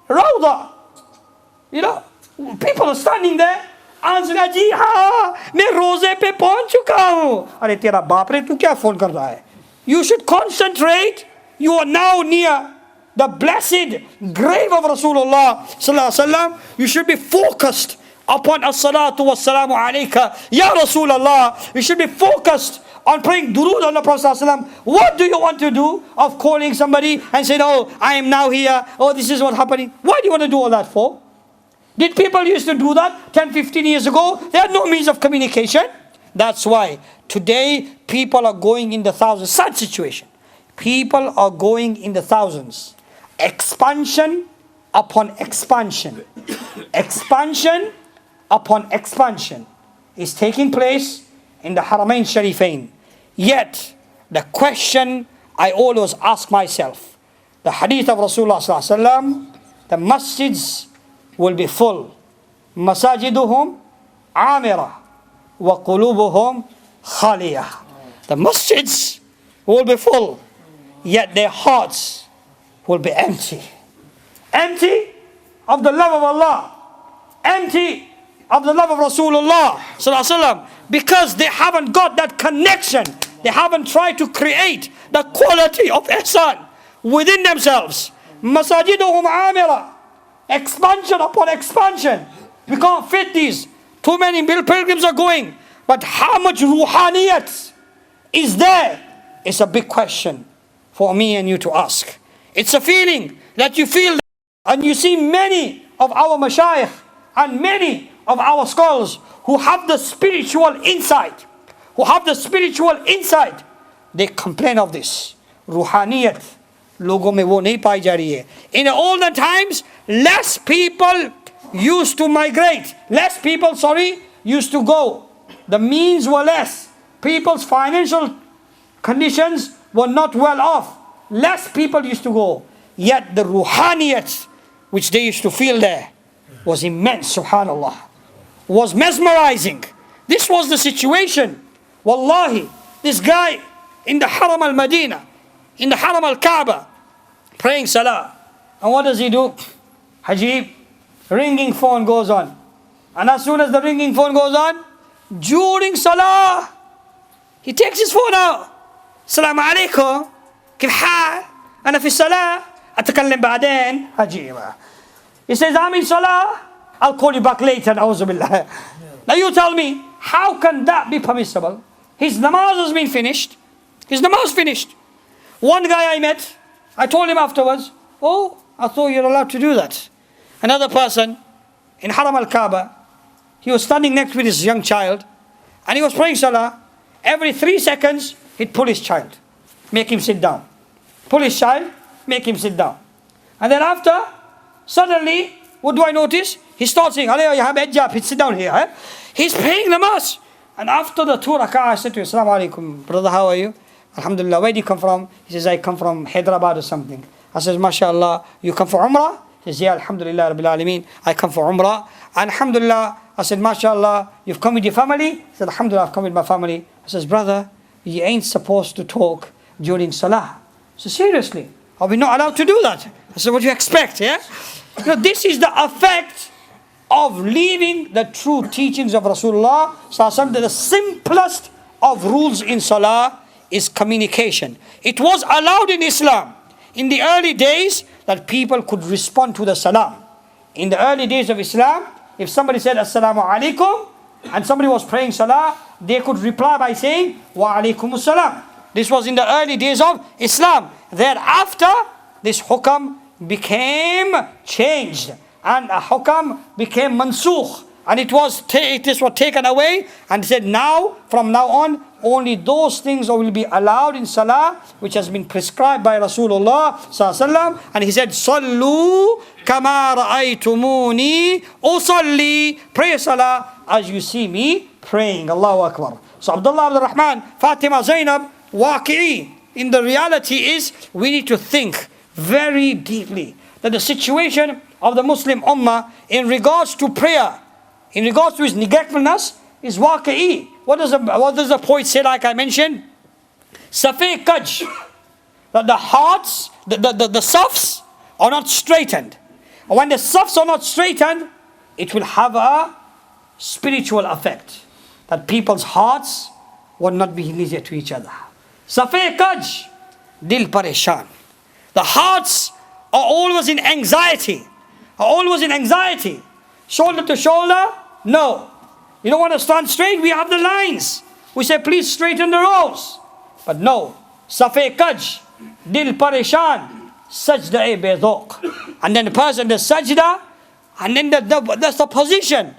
Rawda. You know, people are standing there and saying, "Ji haan, main roze pe pahunch chuka hu." Arey tera baap re, tu kya phone kar raha hai? You should concentrate. You are now near the blessed grave of Rasulullah sallallahu alaihi wasallam. You should be focused upon as-salatu was-salamu alayka ya Rasulullah. You should be focused on praying durood on the Prophet ﷺ. What do you want to do of calling somebody and saying, "Oh, I am now here, oh, this is what's happening"? Why do you want to do all that for? Did people used to do that 10, 15 years ago? They had no means of communication. That's why today people are going in the thousands. Such situation. People are going in the thousands. Expansion upon expansion. Expansion upon expansion is taking place in the Haramain Sharifain. Yet, the question I always ask myself, the hadith of Rasulullah sallallahu alaihi wasallam, the masjids will be full. Masajiduhum amira wa qulubuhum khaliyah. The masjids will be full, yet their hearts will be empty. Empty of the love of Allah. Empty of the love of Rasulullah sallallahu alaihi wasallam. Because they haven't got that connection. They haven't tried to create the quality of ihsan within themselves. Masajiduhum amira. Expansion upon expansion. We can't fit these. Too many pilgrims are going. But how much ruhaniyat is there? It's a big question for me and you to ask. It's a feeling that you feel. And you see many of our mashayikh and many of our scholars who have the spiritual insight, they complain of this. Ruhaniyat, logo mein wo nahi pai ja rahi hai. In the olden times, less people used to migrate. Less people, used to go. The means were less. People's financial conditions were not well off. Less people used to go. Yet the ruhaniyat, which they used to feel there, was immense, subhanallah. Was mesmerizing. This was the situation. Wallahi, this guy in the Haram al-Madinah, in the Haram al-Kaaba, praying salah. And what does he do? Hajib, ringing phone goes on. And as soon as the ringing phone goes on, during salah, he takes his phone out. Assalamu alaikum, kif hal? Ana fi salah, atakallim ba'dain. Hajib. He says, I'm in salah, I'll call you back later. Now you tell me, how can that be permissible? His namaz has been finished. His namaz finished. One guy I met, I told him afterwards, "Oh, I thought you're allowed to do that." Another person in Haram al-Kaaba, he was standing next with his young child and he was praying salah. Every 3 seconds, he'd pull his child, make him sit down. Pull his child, make him sit down. And then after, suddenly, what do I notice? He starts saying, sit down here. Eh? He's praying namaz. And after the 2 rak'ah, I said to him, "Assalamu alaikum, brother, how are you?" "Alhamdulillah, where do you come from?" He says, "I come from Hyderabad or something." I says, "MashaAllah, you come for Umrah?" He says, yeah, Alhamdulillah Rabbil Alameen, I come for Umrah. And Alhamdulillah, I said, MashaAllah, you've come with your family? He said, Alhamdulillah, I've come with my family. I says, brother, you ain't supposed to talk during Salah. So seriously, are we not allowed to do that? I said, what do you expect, yeah? This is the effect of leaving the true teachings of Rasulullah. The simplest of rules in Salah is communication. It was allowed in Islam in the early days that people could respond to the salam. In the early days of Islam, if somebody said Assalamu alaikum and somebody was praying Salah, they could reply by saying Wa alaikum assalam. This was in the early days of Islam. Thereafter, this hukam became changed and a hukam became mansukh, and it was taken away and said now, from now on, only those things will be allowed in Salah which has been prescribed by Rasulullah sallallahu. And he said, Sallu kama ra'aytumuni usalli, pray Salah as you see me praying. Allahu Akbar. So Abdullah Abdul Rahman, Fatima Zainab, Waqi'i, in the reality is we need to think very deeply that the situation of the Muslim Ummah in regards to prayer, in regards to his neglectfulness, is waqi'i. What does the poet say, like I mentioned? Safi kaj. That the hearts, the safs are not straightened. And when the safs are not straightened, it will have a spiritual effect. That people's hearts will not be easier to each other. Safi kaj, dil pareshan. The hearts are always in anxiety. Shoulder to shoulder, no. You don't want to stand straight, we have the lines. We say, please straighten the rows. But no. Safe kaj, dil pareshan, sajda-e bedok. And then the person does sajda, and then that's the position,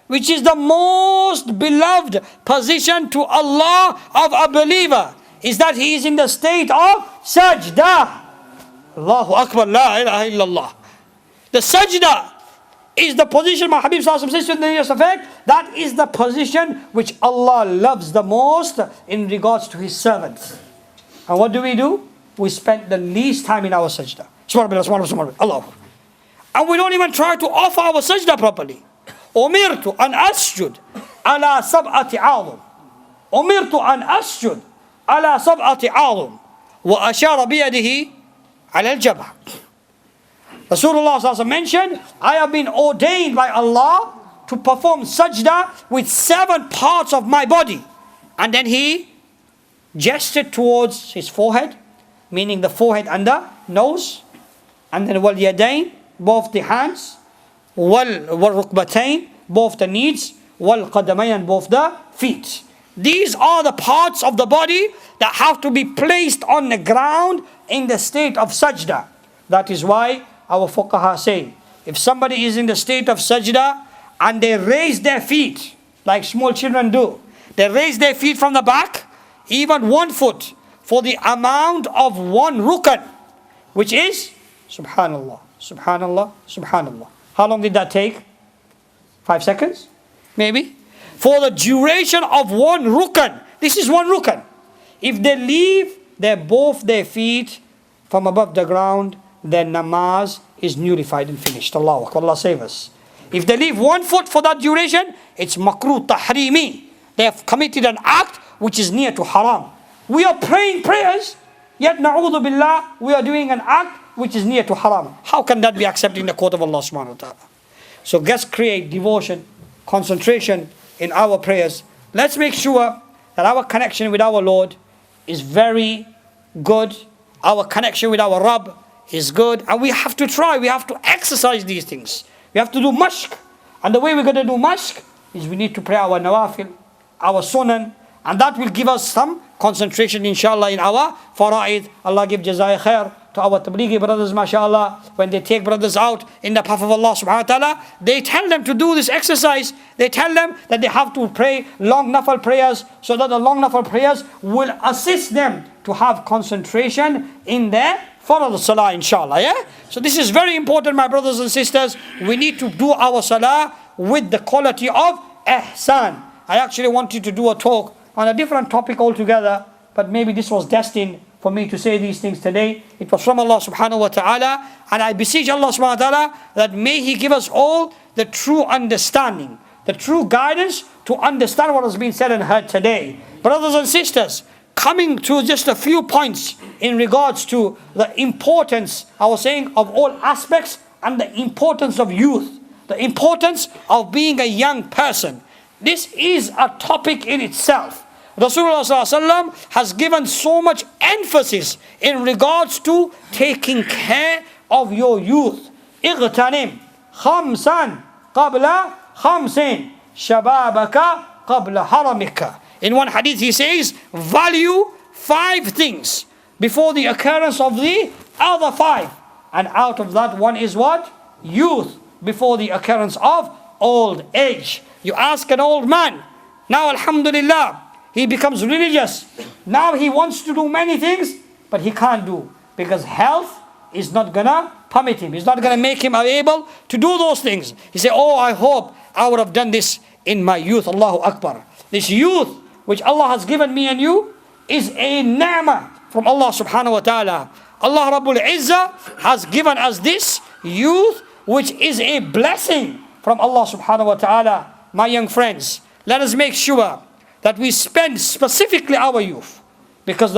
which is the most beloved position to Allah of a believer, is that he is in the state of sajda. Allahu Akbar, la ilaha illallah. The sajda is the position, my Habib Sallallahu says to the effect, that is the position which Allah loves the most in regards to His servants. And what do? We spend the least time in our sajda. Subhanallah, Allah. And we don't even try to offer our sajda properly. Umirtu an asjud ala sab'ati a'zum. Umirtu an asjud ala sab'ati a'zum. Wa ashara biyadihi ala al-jabah. Rasulullah mentioned, I have been ordained by Allah to perform sajda with 7 parts of my body. And then he gestured towards his forehead, meaning the forehead and the nose. And then wal yadayn, both the hands. Wal rukbatayn, both the knees. Wal qadamayn, both the feet. These are the parts of the body that have to be placed on the ground in the state of sajda. That is why our fuqaha say, if somebody is in the state of sajda and they raise their feet, like small children do, they raise their feet from the back, even 1 foot, for the amount of 1 rukan, which is subhanallah, subhanallah, subhanallah. How long did that take? 5 seconds? Maybe? For the duration of 1 rukan. This is 1 rukan. If they leave both their feet from above the ground, their namaz is nullified and finished. Allahu Akbar, Allah save us. If they leave 1 foot for that duration, it's makruh tahrimi. They have committed an act which is near to haram. We are praying prayers, yet na'udhu billah, we are doing an act which is near to haram. How can that be accepted in the court of Allah subhanahu wa ta'ala? So let's create devotion, concentration in our prayers. Let's make sure that our connection with our Lord is very good. Our connection with our Rabb is good. And we have to try, we have to exercise these things. We have to do mashq. And the way we're going to do mashq is we need to pray our nawafil, our sunan, and that will give us some concentration inshallah in our fara'id. Allah give jazai khair to our tablighi brothers, mashallah. When they take brothers out in the path of Allah subhanahu wa ta'ala, they tell them to do this exercise. They tell them that they have to pray long nafal prayers, so that the long nafal prayers will assist them to have concentration in their follow the salah, inshallah, yeah? So this is very important, my brothers and sisters. We need to do our salah with the quality of ihsan. I actually wanted to do a talk on a different topic altogether, but maybe this was destined for me to say these things today. It was from Allah subhanahu wa ta'ala. And I beseech Allah subhanahu wa ta'ala that may He give us all the true understanding, the true guidance to understand what has been said and heard today. Brothers and sisters, coming to just a few points in regards to the importance, I was saying, of all aspects and the importance of youth, the importance of being a young person. This is a topic in itself. Rasulullah ﷺ has given so much emphasis in regards to taking care of your youth. اغتنم خمسا قبل خمس شبابك قبل حرمك. In one hadith he says, value 5 things before the occurrence of the other 5. And out of that one is what? Youth, before the occurrence of old age. You ask an old man, now alhamdulillah, he becomes religious. Now he wants to do many things, but he can't do. Because health is not gonna permit him. It's not gonna make him able to do those things. He say, oh, I hope I would have done this in my youth. Allahu Akbar. This youth which Allah has given me and you is a ni'mah from Allah subhanahu wa ta'ala. Allah Rabbul Izzah has given us this youth which is a blessing from Allah subhanahu wa ta'ala. My young friends, let us make sure that we spend specifically our youth. Because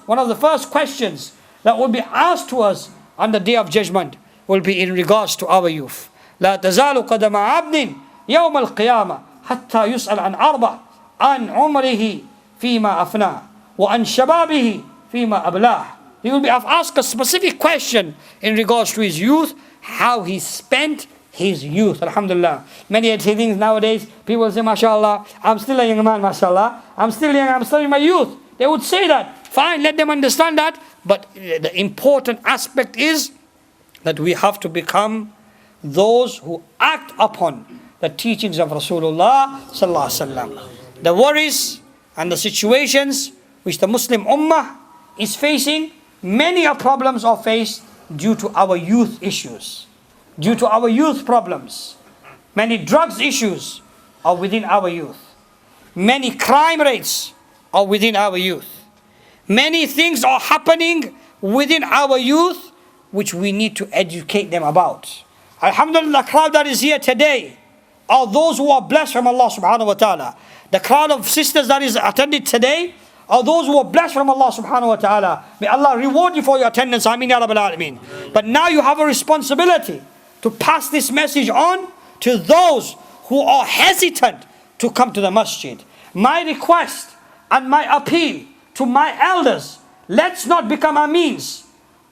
one of the first questions that will be asked to us on the Day of Judgment will be in regards to our youth. لا تزال قدم عبد يوم القيامة حتى يسأل عن 4 عن عمره فيما أفناه وعن شبابه فيما أبلاه. He will be asked a specific question in regards to his youth, how he spent his youth. Alhamdulillah. Many things nowadays, people say, mashallah, I'm still a young man, mashallah. I'm still young, I'm still in my youth. They would say that. Fine, let them understand that. But the important aspect is that we have to become those who act upon the teachings of Rasulullah sallallahu alaihi wasallam. The worries and the situations which the Muslim Ummah is facing, many problems are faced due to our youth issues, due to our youth problems. Many drugs issues are within our youth. Many crime rates are within our youth. Many things are happening within our youth which we need to educate them about. Alhamdulillah, the crowd that is here today are those who are blessed from Allah subhanahu wa ta'ala. The crowd of sisters that is attended today are those who are blessed from Allah subhanahu wa ta'ala. May Allah reward you for your attendance. Ameen ya Rabbil Alameen. But now you have a responsibility to pass this message on to those who are hesitant to come to the masjid. My request and my appeal to my elders, let's not become a means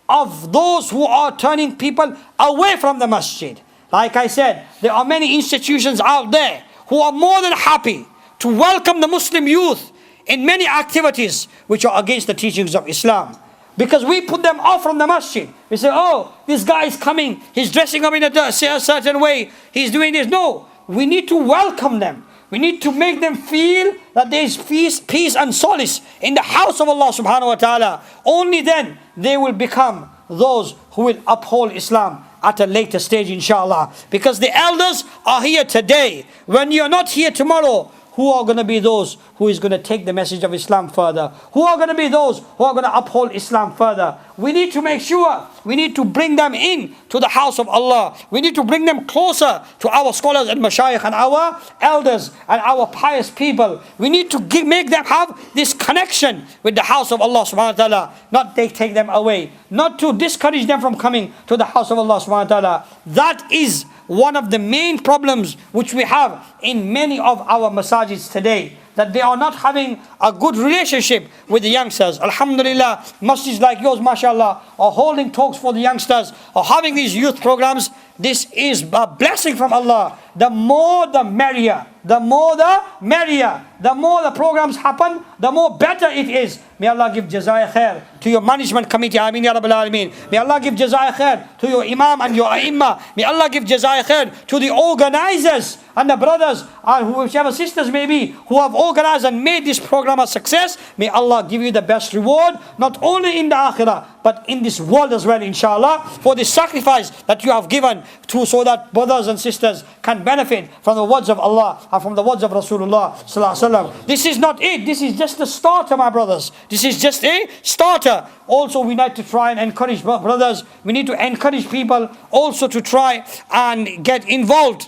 of those who are turning people away from the masjid. Like I said, there are many institutions out there who are more than happy to welcome the Muslim youth in many activities which are against the teachings of Islam. Because we put them off from the masjid. We say, oh, this guy is coming, he's dressing up in a certain way, he's doing this. No, we need to welcome them. We need to make them feel that there is peace and solace in the house of Allah subhanahu wa ta'ala. Only then they will become those who will uphold Islam at a later stage, inshallah. Because the elders are here today. When you're not here tomorrow, who are going to be those who is going to take the message of Islam further? Who are going to be those who are going to uphold Islam further? We need to make sure, we need to bring them in to the house of Allah. We need to bring them closer to our scholars and mashayikh and our elders and our pious people. We need to make them have this connection with the house of Allah subhanahu wa ta'ala. Not take them away. Not to discourage them from coming to the house of Allah subhanahu wa ta'ala. That is one of the main problems which we have in many of our masajids today, that they are not having a good relationship with the youngsters. Alhamdulillah, masjids like yours, mashallah, are holding talks for the youngsters, are having these youth programs. This is a blessing from Allah. The more the merrier. The more the merrier. The more the programs happen, the more better it is. May Allah give jazaya khair to your management committee. Ameen ya Rabbil Alameen. May Allah give jazaya khair to your imam and your a'immah. May Allah give jazaya khair to the organizers and the brothers and whichever sisters may be who have organized and made this program a success. May Allah give you the best reward, not only in the akhirah, but in this world as well, inshallah, for the sacrifice that you have given to, so that brothers and sisters can benefit from the words of Allah and from the words of Rasulullah sallallahu alaihi wasallam. This is not it. This is just the starter, my brothers. This is just a starter. Also, we need to try and encourage brothers. We need to encourage people also to try and get involved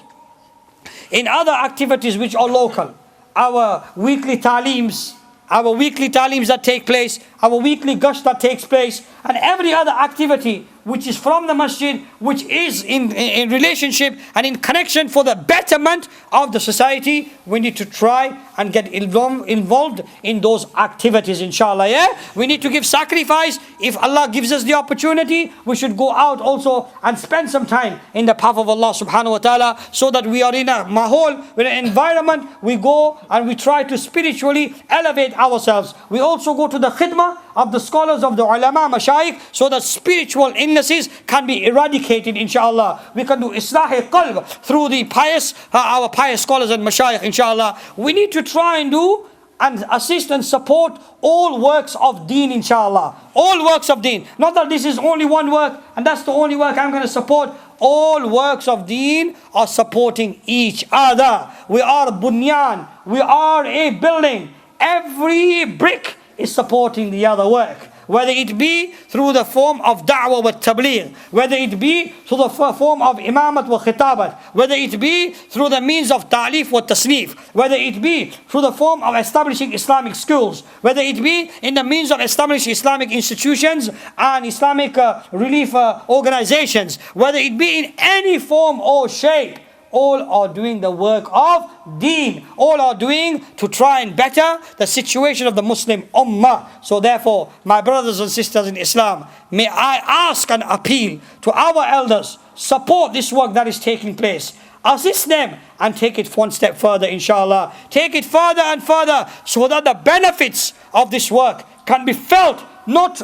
in other activities which are local. Our weekly ta'leems that take place, our weekly gush that takes place, and every other activity which is from the masjid, which is in relationship and in connection for the betterment of the society. We need to try and get involved in those activities, inshallah. Yeah, we need to give sacrifice. If Allah gives us the opportunity, we should go out also and spend some time in the path of Allah subhanahu wa ta'ala, so that we are in a mahol, in an environment, we go and we try to spiritually elevate ourselves. We also go to the khidmah of the scholars, of the ulama, mashayikh, so that spiritual illnesses can be eradicated, inshallah. We can do islah qalb through the pious, our pious scholars and mashayikh, inshallah. We need to try and do and assist and support all works of deen, inshallah. All works of deen. Not that this is only one work and that's the only work I'm going to support. All works of deen are supporting each other. We are bunyan. We are a building. Every brick is supporting the other work. Whether it be through the form of da'wah wa tabligh, whether it be through the form of imamat wa khitabat, whether it be through the means of ta'lif wa tasnif, whether it be through the form of establishing Islamic schools, whether it be in the means of establishing Islamic institutions and Islamic relief organizations, whether it be in any form or shape, all are doing the work of deen. All are doing to try and better the situation of the Muslim ummah. So therefore, my brothers and sisters in Islam, may I ask and appeal to our elders, support this work that is taking place. Assist them and take it one step further, inshallah. Take it further and further, so that the benefits of this work can be felt not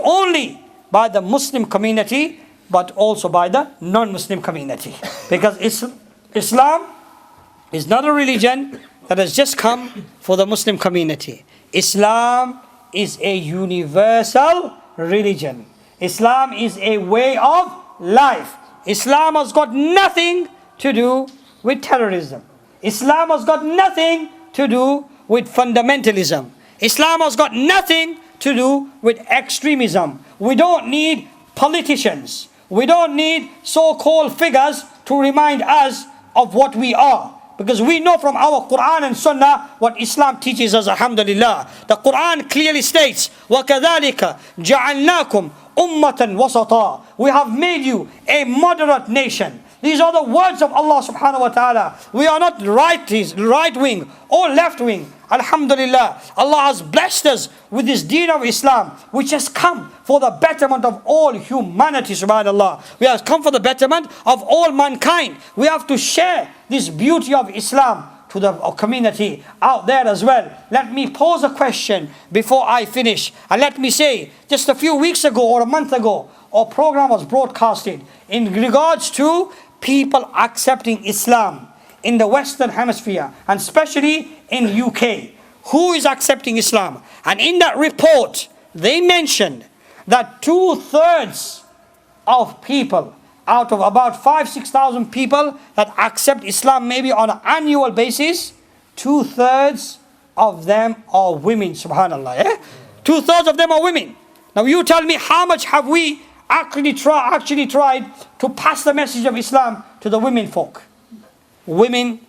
only by the Muslim community, but also by the non-Muslim community. Because Islam is not a religion that has just come for the Muslim community. Islam is a universal religion. Islam is a way of life. Islam has got nothing to do with terrorism. Islam has got nothing to do with fundamentalism. Islam has got nothing to do with extremism. We don't need politicians. We don't need so-called figures to remind us of what we are. Because we know from our Quran and Sunnah what Islam teaches us, alhamdulillah. The Quran clearly states, وَكَذَلِكَ جَعَلْنَاكُمْ أُمَّةً وَسَطًا. We have made you a moderate nation. These are the words of Allah subhanahu wa ta'ala. We are not right wing or left wing. Alhamdulillah, Allah has blessed us with this deen of Islam, which has come for the betterment of all humanity, subhanallah. We have come for the betterment of all mankind. We have to share this beauty of Islam to the community out there as well. Let me pose a question before I finish. And let me say, just a few weeks ago or a month ago, our program was broadcasted in regards to people accepting Islam in the Western Hemisphere, and especially in UK. Who is accepting Islam? And in that report, they mentioned that 2/3 of people, out of about 5,000-6,000 people that accept Islam maybe on an annual basis, 2/3 of them are women, subhanallah. Yeah? 2/3 of them are women. Now you tell me, how much have we actually tried to pass the message of Islam to the women folk? Women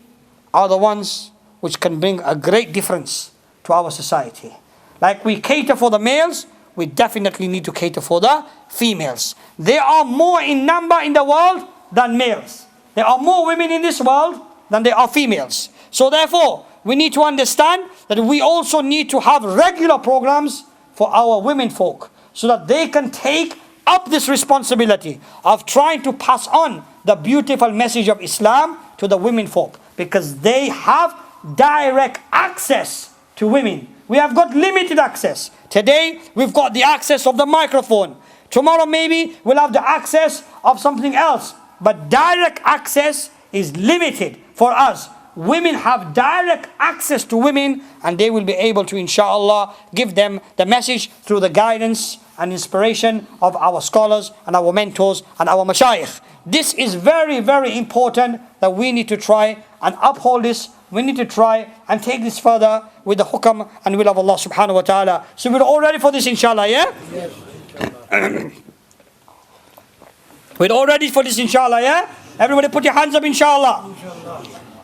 are the ones which can bring a great difference to our society. Like we cater for the males, we definitely need to cater for the females. There are more in number in the world than males. There are more women in this world than there are females. So therefore, we need to understand that we also need to have regular programs for our women folk, so that they can take up this responsibility of trying to pass on the beautiful message of Islam to the women folk, because they have direct access to women. We have got limited access. Today, we've got the access of the microphone. Tomorrow, maybe we'll have the access of something else. But direct access is limited for us. Women have direct access to women, and they will be able to, inshallah, give them the message through the guidance and inspiration of our scholars and our mentors and our mashayikh. This is very, very important that we need to try and uphold this. We need to try and take this further with the hukam and will of Allah subhanahu wa ta'ala. So we're all ready for this, inshallah, yeah? Yes. We're all ready for this, inshallah, yeah? Everybody put your hands up, inshallah.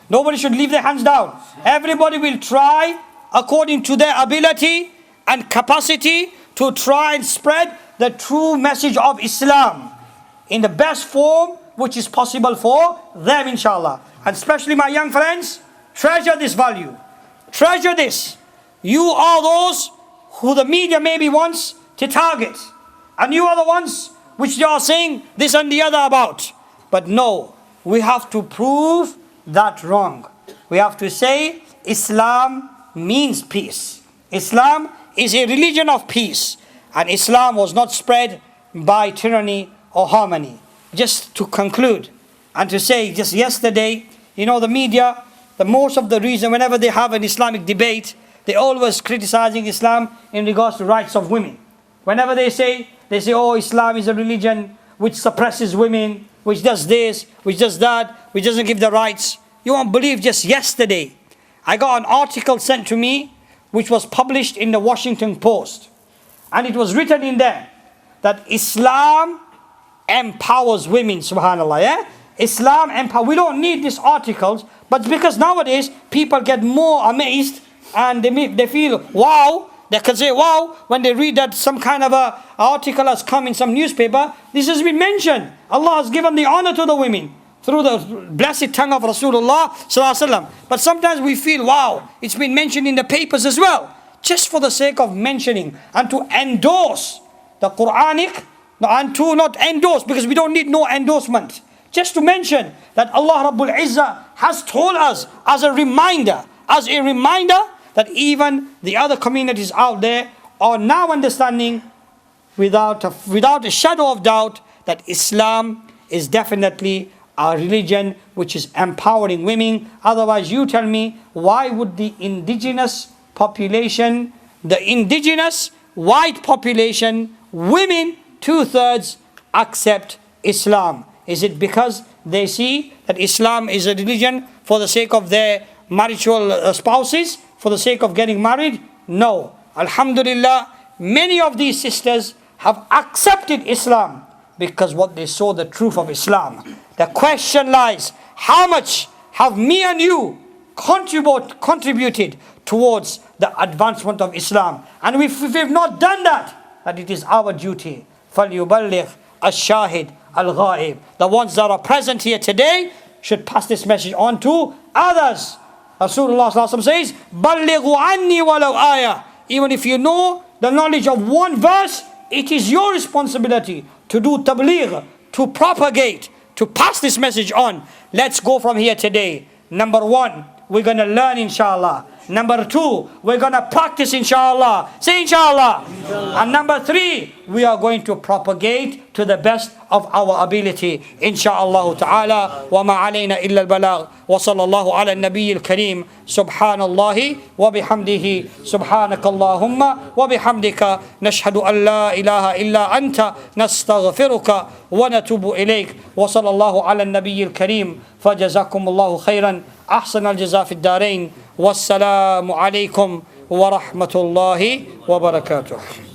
Nobody should leave their hands down. Everybody will try according to their ability and capacity to try and spread the true message of Islam in the best form which is possible for them, inshallah. And especially my young friends, treasure this value. Treasure this. You are those who the media maybe wants to target. And you are the ones which they are saying this and the other about. But no, we have to prove that wrong. We have to say Islam means peace. Islam is a religion of peace. And Islam was not spread by tyranny or harmony. Just to conclude and to say, just yesterday, the media, the most of the reason whenever they have an Islamic debate, they always criticizing Islam in regards to rights of women. Whenever they say, oh, Islam is a religion which suppresses women, which does this, which does that, which doesn't give the rights. You won't believe, just yesterday, I got an article sent to me which was published in the Washington Post. And it was written in there that Islam empowers women, subhanAllah, yeah? Islam empowers. We don't need these articles, but because nowadays people get more amazed and they feel, wow, they can say, wow, when they read that some kind of a article has come in some newspaper, this has been mentioned. Allah has given the honor to the women through the blessed tongue of Rasulullah sallallahu alaihi wasallam. But sometimes we feel, wow, it's been mentioned in the papers as well. Just for the sake of mentioning and to endorse the Quranic, and to not endorse, because we don't need no endorsement. Just to mention that Allah Rabbul Izzah has told us as a reminder that even the other communities out there are now understanding without a shadow of doubt that Islam is definitely a religion which is empowering women. Otherwise, you tell me, why would the indigenous population, the indigenous white population, women, 2/3 accept Islam? Is it because they see that Islam is a religion for the sake of their marital spouses, for the sake of getting married? No. Alhamdulillah, many of these sisters have accepted Islam because what they saw the truth of Islam. The question lies, how much have me and you contributed towards the advancement of Islam? And if we've not done that it is our duty. فَلْيُبَلِّغْ الشَّاهِدْ الْغَائِبْ. The ones that are present here today should pass this message on to others. Rasulullah says, بَلِّغُوا عَنِّي وَلَوْ آيَةً. Even if you know the knowledge of one verse, it is your responsibility to do tabligh, to propagate, to pass this message on. Let's go from here today. Number 1, we're going to learn, inshallah. Number 2, we're going to practice, inshallah. Say inshallah. And number 3, we are going to propagate to the best of our ability, inshallah ta'ala. وَمَا عَلَيْنَا إِلَّا الْبَلَاغِ وَصَلَى اللَّهُ عَلَى النَّبِيِّ الْكَرِيمِ سُبْحَانَ اللَّهِ وَبِحَمْدِهِ سُبْحَانَكَ اللَّهُمَّ وَبِحَمْدِكَ نَشْهَدُ أَن لَا إِلَهَ إِلَّا أَنْتَ نَسْتَغْفِرُكَ وَنَتُوبُ إِلَيْكَ وَصَلَى اللَّهُ عَلى النَّبِيِّ الْكَرِيمِ فَجَزَاكُمُ اللَّهُ خَيْرًا أحسن الجزاء في الدارين والسلام عليكم ورحمة الله وبركاته.